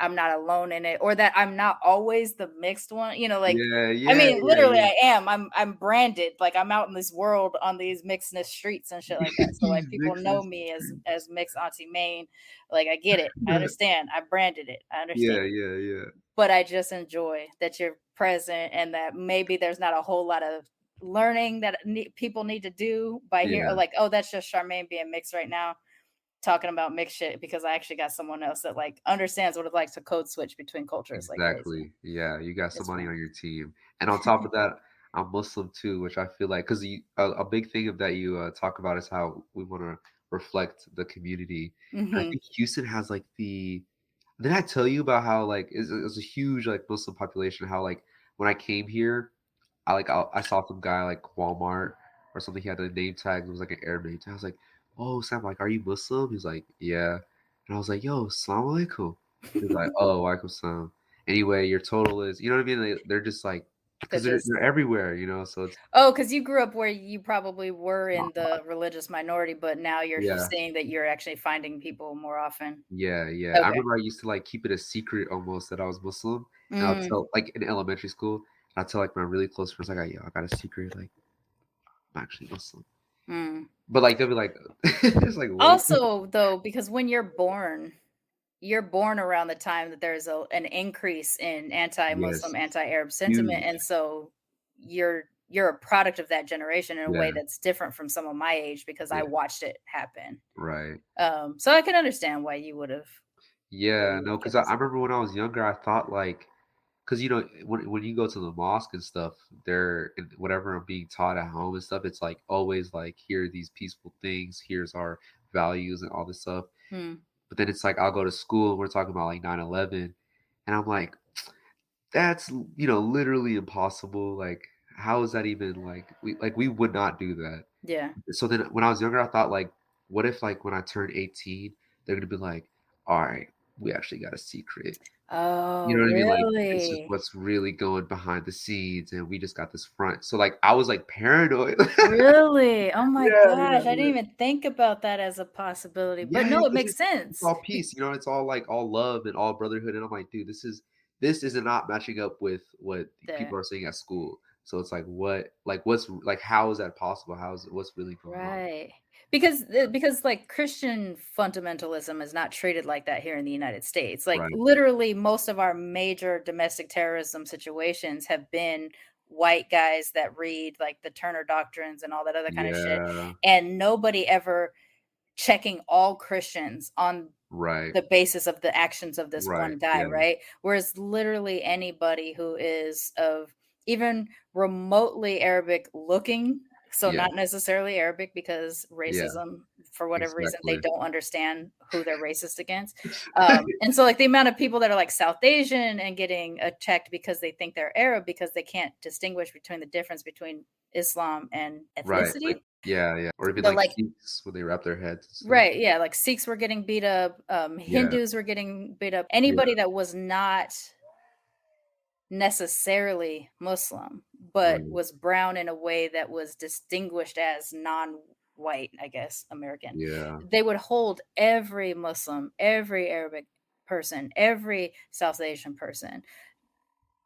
I'm not alone in it, or that I'm not always the mixed one, you know, like, Yeah, I mean, literally I am, I'm branded, like I'm out in this world on these mixedness streets and shit like that. So like people know me as mixed Auntie Mane. Like I get it. I understand. I branded it. I understand. Yeah. But I just enjoy that you're present and that maybe there's not a whole lot of learning that people need to do by here. Like, oh, that's just Charmaine being mixed right now, talking about mixed shit, because I actually got someone else that like understands what it's like to code switch between cultures. Exactly. Like Yeah, you got somebody on your team, and on top of that, I'm Muslim too, which I feel like because a big thing of that you talk about is how we want to reflect the community. And I think Houston has like the. Did I tell you about how like it's a huge like Muslim population? How like when I came here, I saw some guy like Walmart or something. He had a name tag. It was like an Arab name tag. I was like, "Oh, Sam, like, are you Muslim?" He's like, "Yeah," and I was like, "Yo, Assalamu alaikum." He's like, "Oh, alaikum salam." Anyway, your total is, you know what I mean? They're just like, because they're everywhere, you know. So it's because you grew up where you probably were in the religious minority, but now you're saying that you're actually finding people more often. Yeah. Okay. I remember I used to like keep it a secret almost that I was Muslim, and I'll tell like in elementary school, and I tell like my really close friends, like, "Yo, I got a secret, like I'm actually Muslim." But like they'll be like, it's like what? Also though, because when you're born around the time that there's an increase in anti-Muslim, anti-Arab sentiment, and so you're a product of that generation in a way that's different from some of my age, because I watched it happen. Right. So I can understand why you would have. Yeah, no, because I remember when I was younger, I thought like, because you know when you go to the mosque and stuff, there whatever I'm being taught at home and stuff, it's like always like, here are these peaceful things, here's our values and all this stuff. But then it's like I'll go to school and we're talking about like 9/11, and I'm like, that's, you know, literally impossible. Like, how is that even like we would not do that. Yeah. So then when I was younger, I thought like, what if like when I turn 18, they're gonna be like, all right, we actually got a secret. Oh, you know what really? I mean? Like, this is what's really going behind the scenes, and we just got this front. So like I was like paranoid. Really? Oh my gosh, I didn't even think about that as a possibility. But no, it makes sense. It's all peace, you know. It's all like all love and all brotherhood, and I'm like, dude, this is not matching up with what people are saying at school. So it's like, what's like, how is that possible? What's really going on? Right. Because like Christian fundamentalism is not treated like that here in the United States. Like literally most of our major domestic terrorism situations have been white guys that read like the Turner doctrines and all that other kind of shit. And nobody ever checking all Christians on the basis of the actions of this one guy, right? Whereas literally anybody who is of even remotely Arabic looking, so not necessarily Arabic, because racism, for whatever reason, they don't understand who they're racist against. And so like the amount of people that are like South Asian and getting attacked because they think they're Arab, because they can't distinguish between the difference between Islam and ethnicity. Like, or even like Sikhs when they wrap their heads. Like Sikhs were getting beat up, Hindus were getting beat up. Anybody that was not necessarily Muslim, but was brown in a way that was distinguished as non-white, I guess, American. They would hold every Muslim, every Arabic person, every South Asian person,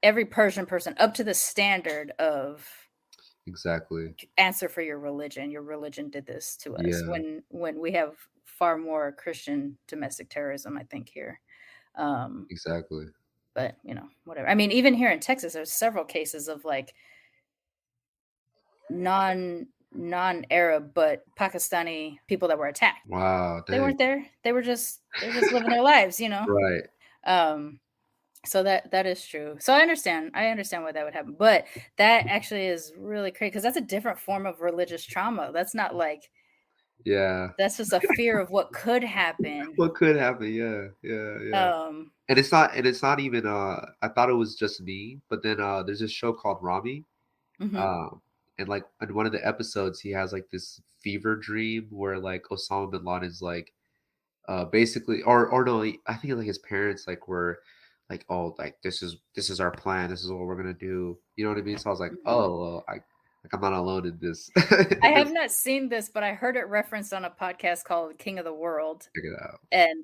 every Persian person up to the standard of answer for your religion. Your religion did this to us. When we have far more Christian domestic terrorism, I think, here. But, you know, whatever. I mean, even here in Texas, there's several cases of like non-Arab but Pakistani people that were attacked. Wow, dang. They weren't there. They're just living their lives, you know. So that is true. So I understand why that would happen. But that actually is really crazy, because that's a different form of religious trauma. That's not like that's just a fear of what could happen. And it's not even I thought it was just me, but then there's this show called Rami. And like in one of the episodes, he has like this fever dream where like Osama bin Laden's like basically, or no, I think like his parents like were like, oh, like this is our plan, this is what we're gonna do, you know what I mean? So I was like, oh, well, I'm not alone in this. I have not seen this, but I heard it referenced on a podcast called King of the World. Check it out. And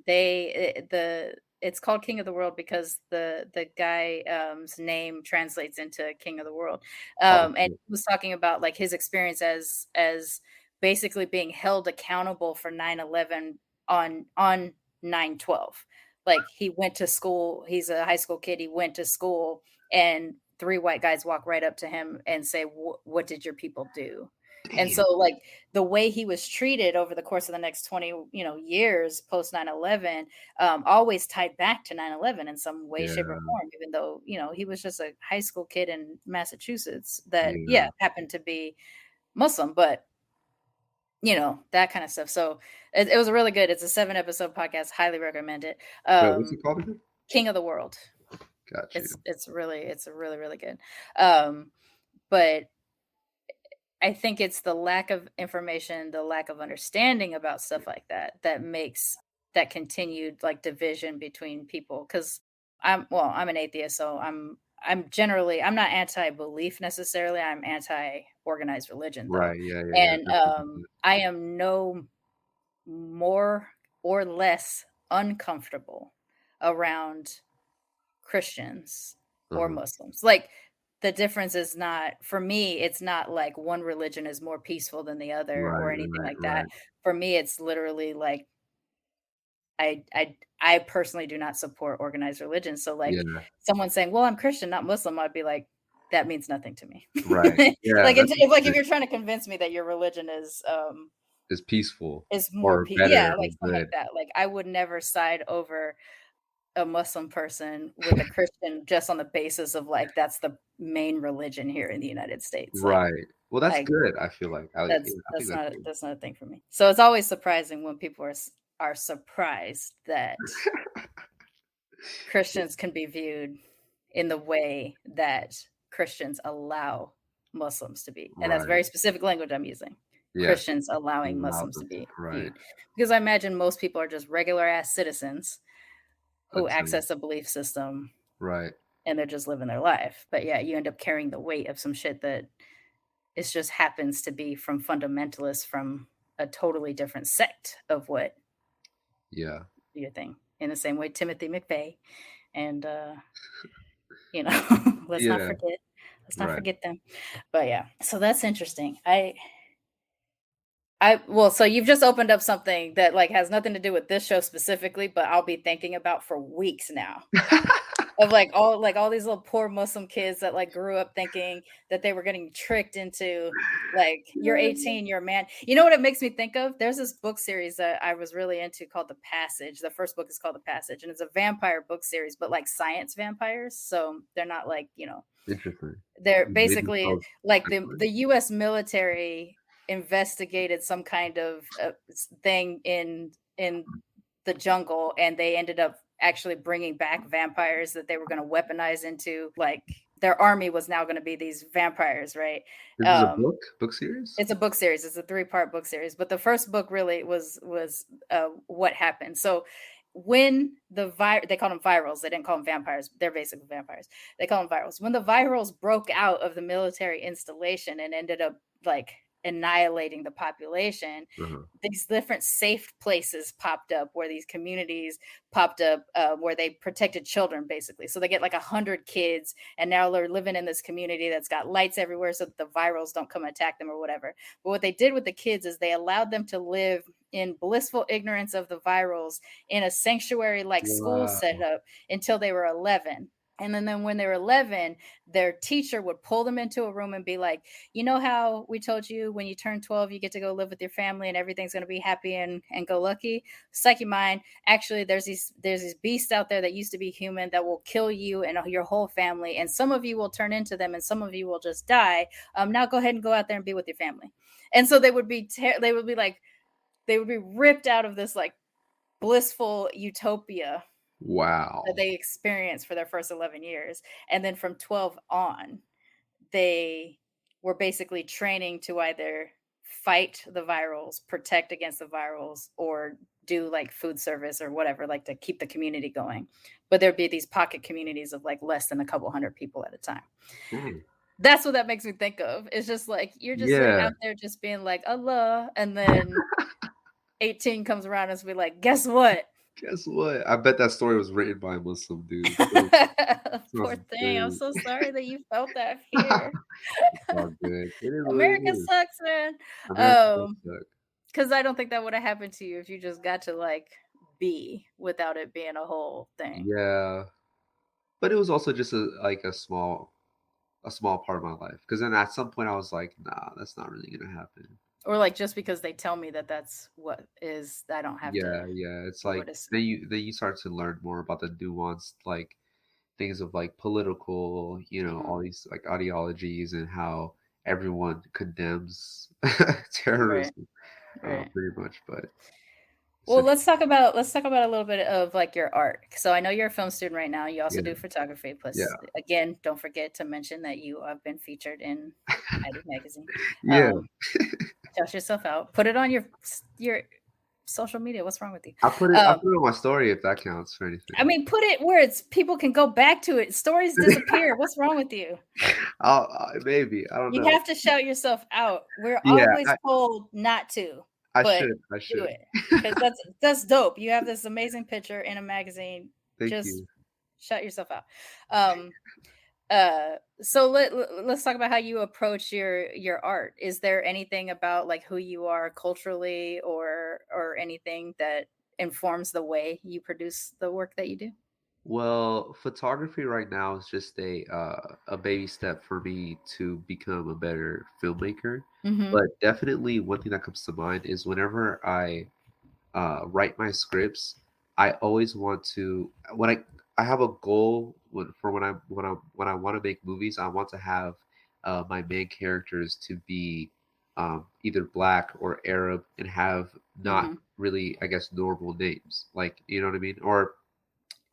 it's called King of the World because the guy's name translates into King of the World. And he was talking about like his experience as basically being held accountable for 9/11 on 9/12. Like he went to school, he's a high school kid, he went to school, and 3 white guys walk right up to him and say, what did your people do? Damn. And so like the way he was treated over the course of the next 20 years post 9/11 always tied back to 9/11 in some way, shape, or form, even though he was just a high school kid in Massachusetts that happened to be Muslim, but that kind of stuff. So it was really good. It's a 7-episode podcast. Highly recommend it. What's it called again? King of the World. Gotcha. It's really really good. But I think it's the lack of information, the lack of understanding about stuff like that makes that continued like division between people. Because I'm an atheist, so I'm not anti-belief necessarily. I'm anti-organized religion, though. Right. Yeah. And I am no more or less uncomfortable around Christians or Muslims. Like the difference is not, for me, it's not like one religion is more peaceful than the other or anything like that. For me, it's literally like I personally do not support organized religion. So like someone saying, well, I'm Christian, not Muslim, I'd be like, that means nothing to me. Right. Yeah. Like if you're trying to convince me that your religion is peaceful, is more peaceful, like something like that. Like I would never side over a Muslim person with a Christian just on the basis of like that's the main religion here in the United States. Right. Like, well, that's good. I feel like that's not a thing for me. So it's always surprising when people are surprised that Christians can be viewed in the way that Christians allow Muslims to be. And that's very specific language I'm using. Christians allowing Muslims to be viewed. Because I imagine most people are just regular ass citizens who access a belief system. Right. And they're just living their life. But yeah, you end up carrying the weight of some shit that it just happens to be from fundamentalists from a totally different sect of what your thing. In the same way Timothy McVeigh and let's not forget them. But yeah, so that's interesting. So you've just opened up something that like has nothing to do with this show specifically, but I'll be thinking about for weeks now. Of like all these little poor Muslim kids that like grew up thinking that they were getting tricked into like you're 18, you're a man. You know what it makes me think of? There's this book series that I was really into called The Passage. The first book is called The Passage, and it's a vampire book series, but like science vampires. So they're not like, interesting. They're basically like the US military investigated some kind of thing in the jungle, and they ended up actually bringing back vampires that they were going to weaponize into like their army was now going to be these vampires, right? This is a book series? It's a book series. It's a 3-part book series, but the first book really was what happened. So when they call them virals, they didn't call them vampires. They're basically vampires. They call them virals. When the virals broke out of the military installation and ended up like annihilating the population, these different safe places popped up where these communities popped up where they protected children basically. So they get like 100 kids and now they're living in this community that's got lights everywhere so that the virals don't come attack them or whatever. But what they did with the kids is they allowed them to live in blissful ignorance of the virals in a sanctuary like school setup until they were 11. And then when they were 11, their teacher would pull them into a room and be like, you know how we told you when you turn 12, you get to go live with your family and everything's going to be happy and go lucky? Psyche mind. Actually, there's these beasts out there that used to be human that will kill you and your whole family. And some of you will turn into them and some of you will just die. Now go ahead and go out there and be with your family. And so they would be ripped out of this like blissful utopia. Wow. That they experienced for their first 11 years. And then from 12 on, they were basically training to either fight the virals, protect against the virals, or do like food service or whatever, like to keep the community going. But there'd be these pocket communities of like less than a couple hundred people at a time. That's what that makes me think of. It's just like, you're just out there just being like, Allah. And then 18 comes around and be like, guess what? Guess what? I bet that story was written by a Muslim dude. Poor thing. I'm so sorry that you felt that fear. It's all good. It is what it America is. sucks, man. America does suck. Because I don't think that would have happened to you if you just got to like be without it being a whole thing. Yeah, but it was also just a small part of my life. Because then at some point I was like, nah, that's not really gonna happen. Or like just because they tell me that that's what is, I don't have to. Yeah. It's like then you start to learn more about the nuanced like things of like political, all these like ideologies and how everyone condemns terrorism, right. pretty much. But well, let's talk about a little bit of like your art. So I know you're a film student right now. You also do photography. Plus, again, don't forget to mention that you have been featured in ID Magazine. Shout yourself out. Put it on your social media. What's wrong with you? I put it on my story if that counts for anything. I mean, put it where people can go back to it. Stories disappear. What's wrong with you? Maybe. I don't know. You have to shout yourself out. We're always told not to. I should do it because that's dope. You have this amazing picture in a magazine. Thank you. Shut yourself out. So let's talk about how you approach your art. Is there anything about like who you are culturally or anything that informs the way you produce the work that you do? Well, photography right now is just a baby step for me to become a better filmmaker. Mm-hmm. But definitely one thing that comes to mind is whenever I write my scripts, I always want to I have a goal when I want to make movies. I want to have my main characters to be either Black or Arab and have not really, I guess, normal names, like, you know what I mean, or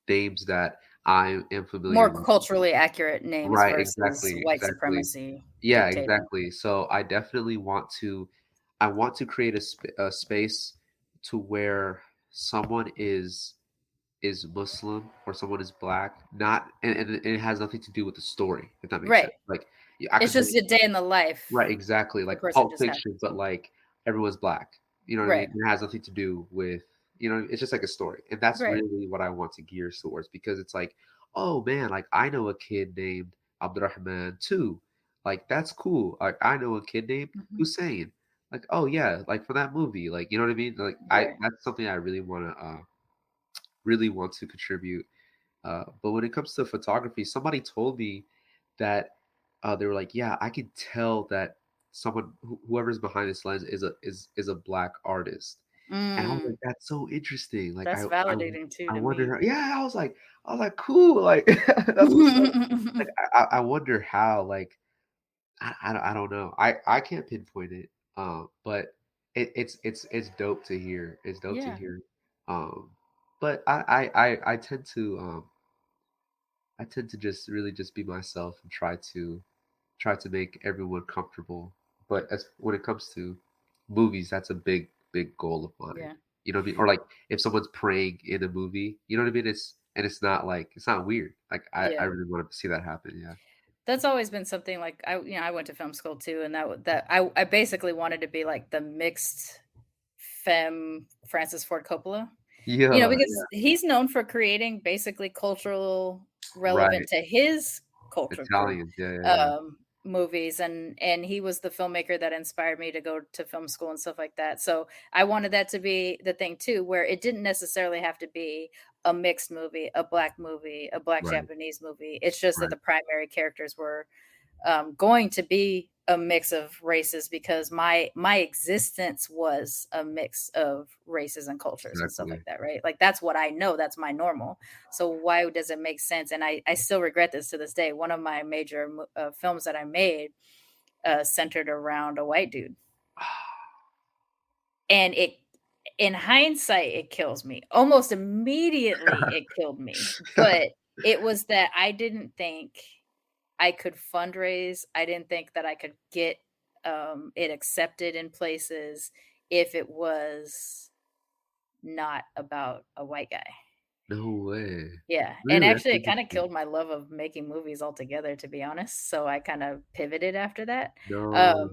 names that I am familiar more with. Culturally accurate names, right? Versus white supremacy. Yeah, exactly. So I definitely want to create a space to where someone is Muslim or someone is Black, not and it has nothing to do with the story, if that makes sense. Like it's just a day in the life. Right, exactly. Like Pulp Fiction, but like everyone's Black. You know what I mean? It has nothing to do with, it's just like a story. And that's really what I want to gear towards, because it's like, oh man, like I know a kid named Abdurrahman too. Like that's cool. Like I know a kid named Hussein. Like, oh yeah, like from that movie. Like, you know what I mean? Like that's something I really want to contribute. But when it comes to photography, somebody told me that they were like, yeah, I can tell that someone, whoever's behind this lens is a Black artist. And I was like, that's so interesting. Like that's validating too. I wonder. Yeah, I was like, cool. Like that's like I wonder how. Like I don't know. I can't pinpoint it. But it's dope to hear. It's dope to hear. But I tend to just really just be myself and try to make everyone comfortable. But when it comes to movies, that's a big goal of mine. Yeah. You know what I mean? Or like if someone's praying in a movie, you know what I mean? It's not weird. Like I really want to see that happen. Yeah. That's always been something like I went to film school too, and that I basically wanted to be like the mixed femme Francis Ford Coppola. Yeah. Because he's known for creating basically cultural relevant to his culture. Italians, movies, and he was the filmmaker that inspired me to go to film school and stuff like that. So I wanted that to be the thing too, where it didn't necessarily have to be a mixed movie, a Black Japanese movie. It's just that the primary characters were going to be a mix of races, because my existence was a mix of races and cultures and stuff like that, right? Like that's what I know, that's my normal. So why does it make sense? And I still regret this to this day. One of my major films that I made centered around a white dude, and in hindsight it kills me. Almost immediately it killed me, but it was that I didn't think I could fundraise. I didn't think that I could get it accepted in places if it was not about a white guy. No way. Yeah. Really? And actually it kind of killed my love of making movies altogether, to be honest. So I kind of pivoted after that. No.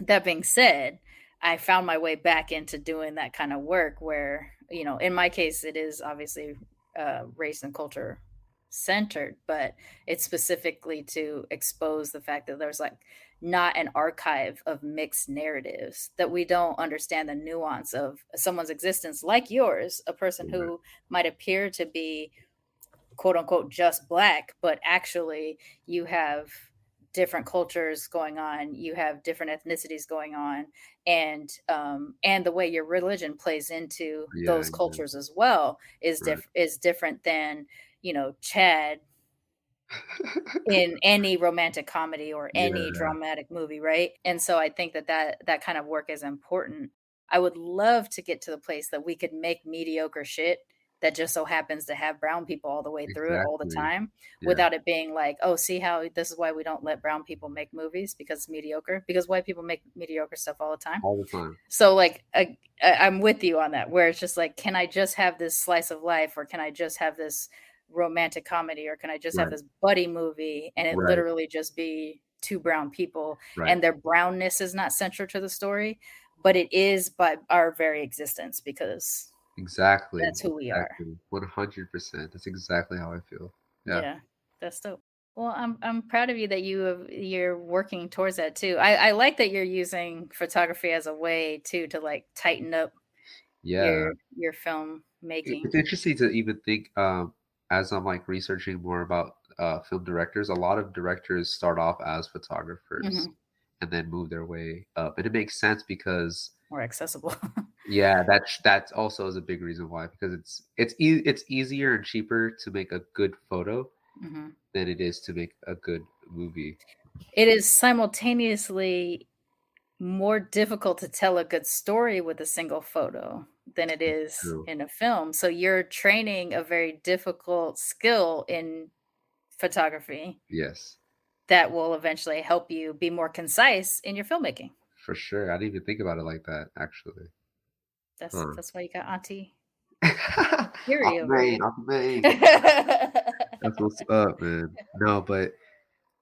That being said, I found my way back into doing that kind of work where in my case, it is obviously race and culture centered, but it's specifically to expose the fact that there's like not an archive of mixed narratives, that we don't understand the nuance of someone's existence like yours, a person who might appear to be quote unquote just Black, but actually you have different cultures going on, you have different ethnicities going on, and the way your religion plays into those cultures as well is different than Chad in any romantic comedy or any dramatic movie, right? And so I think that kind of work is important. I would love to get to the place that we could make mediocre shit that just so happens to have brown people all the way through it all the time, without it being like, oh, see how this is why we don't let brown people make movies, because it's mediocre, because white people make mediocre stuff all the time. So like I'm with you on that, where it's just like, can I just have this slice of life, or can I just have this romantic comedy, or can I just have this buddy movie and it literally just be two brown people and their brownness is not central to the story, but it is by our very existence, because that's who we are. 100%. That's exactly how I feel. Yeah, that's dope. Well, I'm proud of you that you're working towards that too. I like that you're using photography as a way too to like tighten up your film making. It's interesting to even think as I'm like researching more about film directors. A lot of directors start off as photographers and then move their way up, and it makes sense because more accessible. That's also is a big reason why, because it's easier and cheaper to make a good photo than it is to make a good movie. It is simultaneously more difficult to tell a good story with a single photo than it is in a film. So you're training a very difficult skill in photography. Yes. That will eventually help you be more concise in your filmmaking. For sure. I didn't even think about it like that, actually. That's why you got Auntie. That's what's up, man. No, but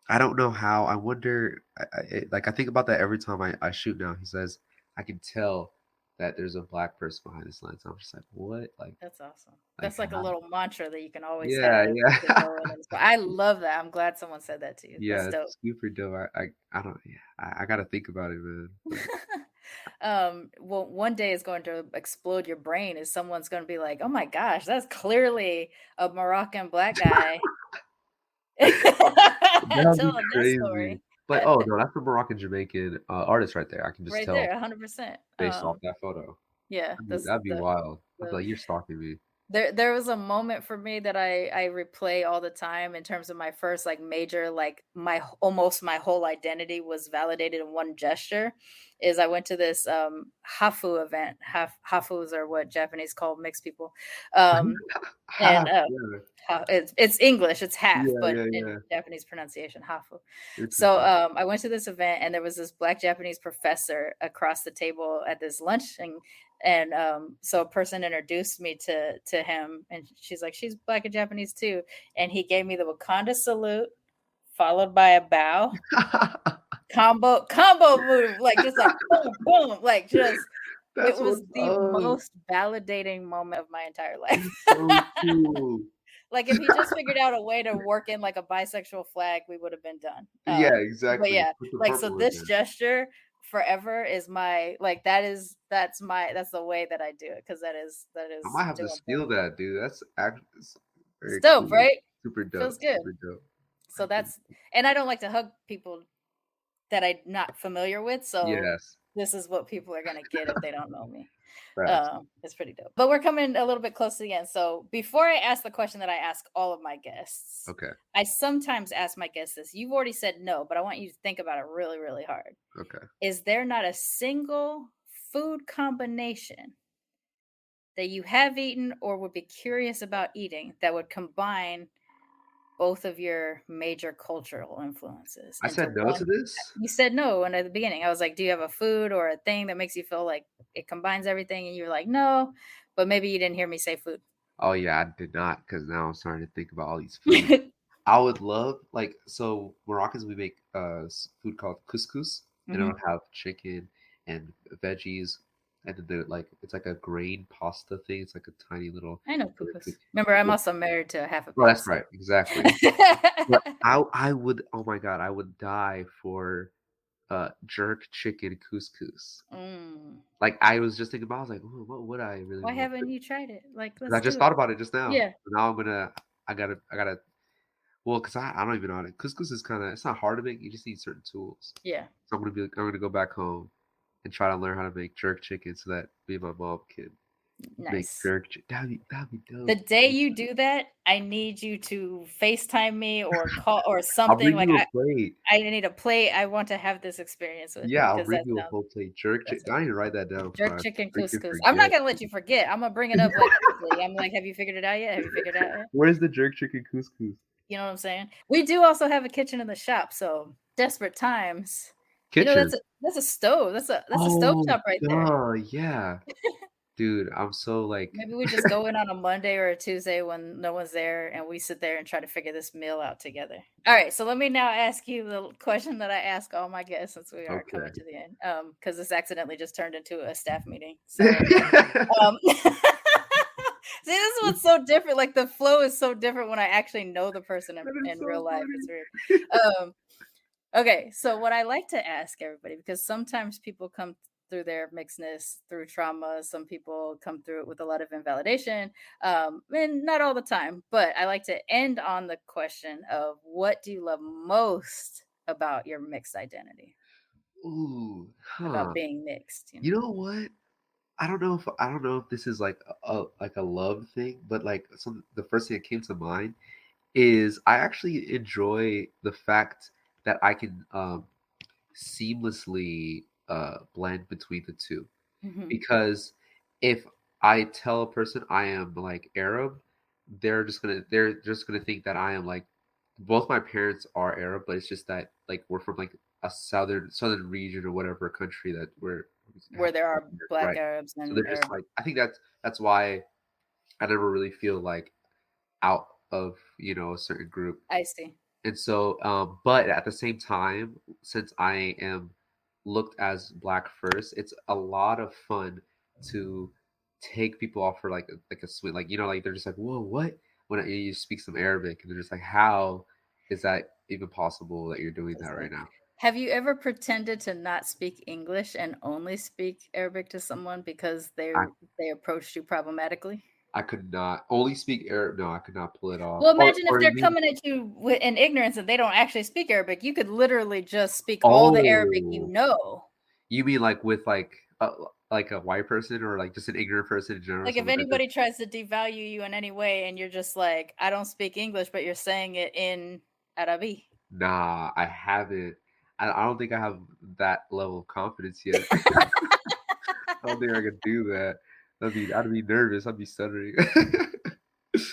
I don't know how. I wonder, I think about that every time I shoot now. He says, I can tell that there's a Black person behind this lens. I'm just like, what? Like, that's awesome. That's like a little mantra that you can always have. Yeah. I love that. I'm glad someone said that to you. Yeah, that's dope. Super dope. I got to think about it, man. Well, one day is going to explode your brain. Is someone's going to be like, oh my gosh, that's clearly a Moroccan Black guy. That'd be crazy. But no, that's the Moroccan Jamaican artist right there. I can just tell. Right there, 100%. Based off that photo. Yeah, that'd be wild. I'd be like, you're stalking me. There was a moment for me that I replay all the time in terms of my first like major, like my whole identity was validated in one gesture. Is I went to this hafu event. Hafus are what Japanese call mixed people. It's English, it's half, but in Japanese pronunciation, hafu. So I went to this event and there was this Black Japanese professor across the table at this lunch, and so a person introduced me to him, and she's like, she's Black and Japanese too, and he gave me the Wakanda salute followed by a bow. combo move, like just like boom boom, like just it was the most validating moment of my entire life. So cool. Like if he just figured out a way to work in like a bisexual flag, we would have been done. Yeah, exactly. But yeah, like so this gesture forever is my like that's the way that I do it, because that is I might have to steal that, dude. That's actually very dope, cool. Right? Super dope. Feels good. Super dope. So that's, and I don't like to hug people that I'm not familiar with. So this is what people are gonna get if they don't know me. It's pretty dope. But we're coming a little bit close to the end. So before I ask the question that I ask all of my guests, I sometimes ask my guests this. You've already said no, but I want you to think about it really, really hard. Is there not a single food combination that you have eaten or would be curious about eating that would combine both of your major cultural influences? I said no to this? You said no, and at the beginning I was like, do you have a food or a thing that makes you feel like it combines everything? And you were like, no, but maybe you didn't hear me say food. Oh yeah, I did not, because now I'm starting to think about all these foods. I would love, like, so Moroccans, we make food called couscous, and it'll have chicken and veggies and then they're like it's like a grain pasta thing. It's like a tiny little. I know couscous. Remember, I'm also married to half a. Oh, that's right, exactly. But I would, oh my god, I would die for jerk chicken couscous. Like I was just thinking about, I was like, ooh, what would I really? Why haven't you tried it? Like, I just thought about it just now. Yeah. Now I gotta. Well, because I don't even know how to. Couscous is kind of, it's not hard to make. You just need certain tools. Yeah. So I'm gonna go back home and try to learn how to make jerk chicken so that me and my mom can make jerk chicken. That'd be dope. The day you do that, I need you to FaceTime me or call or something. I'll bring you a plate. I need a plate. I want to have this experience with you. I'll bring you a whole plate. Jerk chicken. I need to write that down. Jerk chicken couscous. I'm not gonna let you forget. I'm gonna bring it up like quickly. I'm like, have you figured it out yet? Have you figured it out yet? Where's the jerk chicken couscous? You know what I'm saying? We do also have a kitchen in the shop, so desperate times. Kitchen. You know, that's a stove. That's a stove top right there. Oh yeah. Dude, I'm so like. Maybe we just go in on a Monday or a Tuesday when no one's there, and we sit there and try to figure this meal out together. All right, so let me now ask you the question that I ask all my guests since we are coming to the end, because this accidentally just turned into a staff meeting. So, see, this is what's so different. Like the flow is so different when I actually know the person in real life. It's weird. Okay, so what I like to ask everybody, because sometimes people come through their mixedness, through trauma. Some people come through it with a lot of invalidation, and not all the time. But I like to end on the question of, what do you love most about your mixed identity? Ooh, about being mixed. You know what? I don't know if this is like a love thing, but like the first thing that came to mind is I actually enjoy the fact that I can seamlessly blend between the two. Because if I tell a person I am like Arab, they're just gonna think that I am like, both my parents are Arab, but it's just that like we're from like a southern region or whatever country that where there are black Arabs, and so they're just like, I think that's why I never really feel like out of a certain group. I see. And so but at the same time, since I am looked as black first, it's a lot of fun to take people off for like a swing, like like they're just like, whoa, what, when you speak some Arabic, and they're just like, how is that even possible that you're doing that right now? Have you ever pretended to not speak English and only speak Arabic to someone because they approached you problematically? I could not only speak Arabic. No, I could not pull it off. Well, imagine if they're coming at you in ignorance and they don't actually speak Arabic. You could literally just speak all the Arabic you know. You mean like with like a white person, or like just an ignorant person in general? Like if anybody tries to devalue you in any way and you're just like, I don't speak English, but you're saying it in Arabi. Nah, I haven't. I don't think I have that level of confidence yet. I don't think I could do that. I'd be nervous. I'd be stuttering.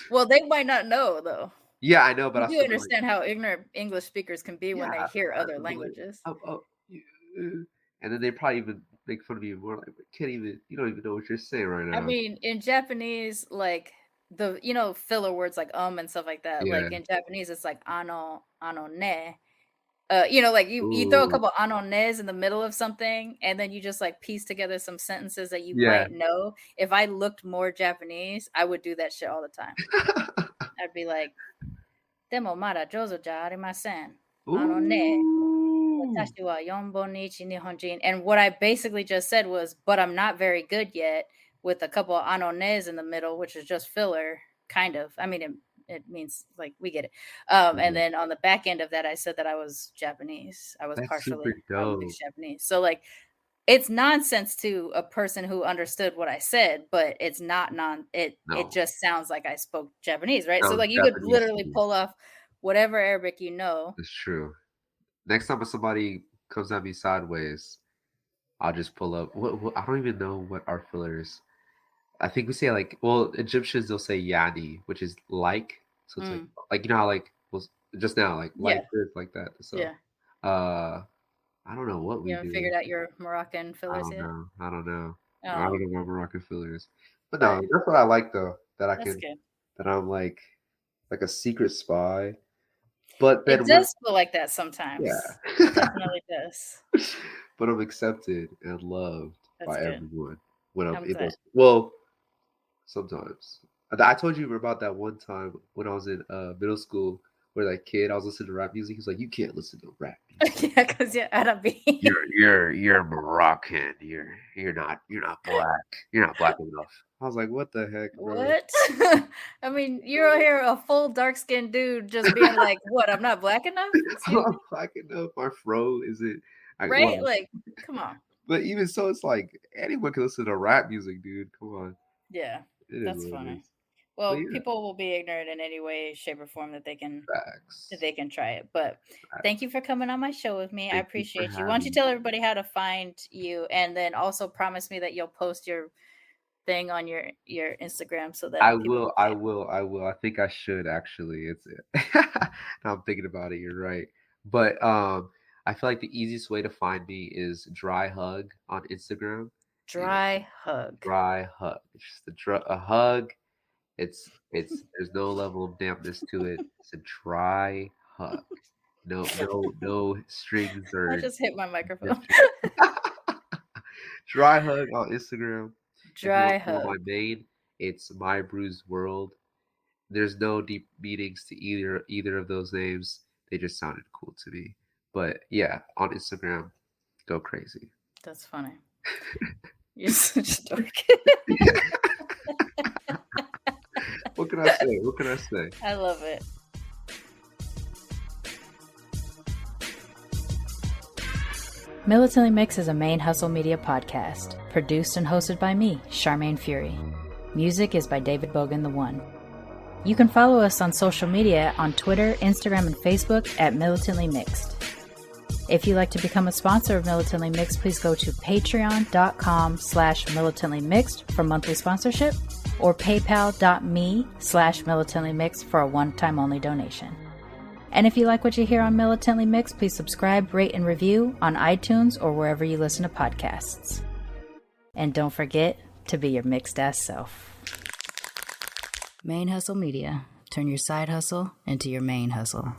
Well, they might not know though. Yeah, I know, but I do understand how ignorant English speakers can be when they hear other languages. And then they probably even make fun of you more. Like, you don't even know what you're saying right now. I mean, in Japanese, like the filler words like and stuff like that. Yeah. Like in Japanese, it's like ano ne. Like you throw a couple anones in the middle of something, and then you just like piece together some sentences that you might know. If I looked more Japanese, I would do that shit all the time. I'd be like, "Demo mara jouzo ja arimasen. Anone. Watashi wa yonbon nichi nihonjin." And what I basically just said was, "But I'm not very good yet," with a couple of anones in the middle, which is just filler, kind of. I mean, it means like we get it. And then on the back end of that, I said that I was Japanese. I was partially mixed Japanese. So like, it's nonsense to a person who understood what I said, but it's not It just sounds like I spoke Japanese, right? So like, you could literally pull off whatever Arabic you know. It's true. Next time somebody comes at me sideways, I'll just pull up. What I don't even know what our filler is. I think we say like, well, Egyptians, they'll say yani, which is like. So it's like how like was just now like this, like that. So I don't know what we do. You haven't figured out your Moroccan fillers yet? I don't know. I don't know what Moroccan fillers. But no, that's what I like though. That I'm like a secret spy. But it does feel like that sometimes. Yeah. It definitely does. But I'm accepted and loved by everyone. when I'm in those. Well, sometimes. I told you about that one time when I was in middle school where that kid, I was listening to rap music. He's like, "You can't listen to rap music." Yeah, because you're Arabic. You're Moroccan. You're not black. You're not black enough. I was like, what the heck, bro? What? I mean, you're here a full dark-skinned dude just being like, what, I'm not black enough? I'm not black enough. My fro isn't. Right? Well, like, come on. But even so, it's like anyone can listen to rap music, dude. Come on. Yeah, that's funny. Well, people will be ignorant in any way, shape, or form that they can try it. But thank you for coming on my show with me. I appreciate you. Why don't you tell everybody how to find you, and then also promise me that you'll post your thing on your Instagram so that I will. I think I should actually. It's now I'm thinking about it. You're right, but I feel like the easiest way to find me is Dry Hug on Instagram. Dry Hug. Dry Hug. It's just a hug. It's there's no level of dampness to it. It's a dry hug. No strings or. I just hit my microphone. Dry Hug on Instagram. Dry Hug. My main, it's My Bruised World. There's no deep meanings to either of those names. They just sounded cool to me. But yeah, on Instagram, go crazy. That's funny. You're such a dork. What can I say? I love it. Militantly Mixed is a ManeHustle Media podcast, produced and hosted by me, Charmaine Fury. Music is by David Bogan the One. You can follow us on social media on Twitter, Instagram, and Facebook at Militantly Mixed. If you'd like to become a sponsor of Militantly Mixed, please go to patreon.com/militantlymixed for monthly sponsorship, or paypal.me/militantlymixed for a one-time only donation. And if you like what you hear on Militantly Mixed, please subscribe, rate, and review on iTunes or wherever you listen to podcasts. And don't forget to be your mixed-ass self. ManeHustle Media. Turn your side hustle into your main hustle.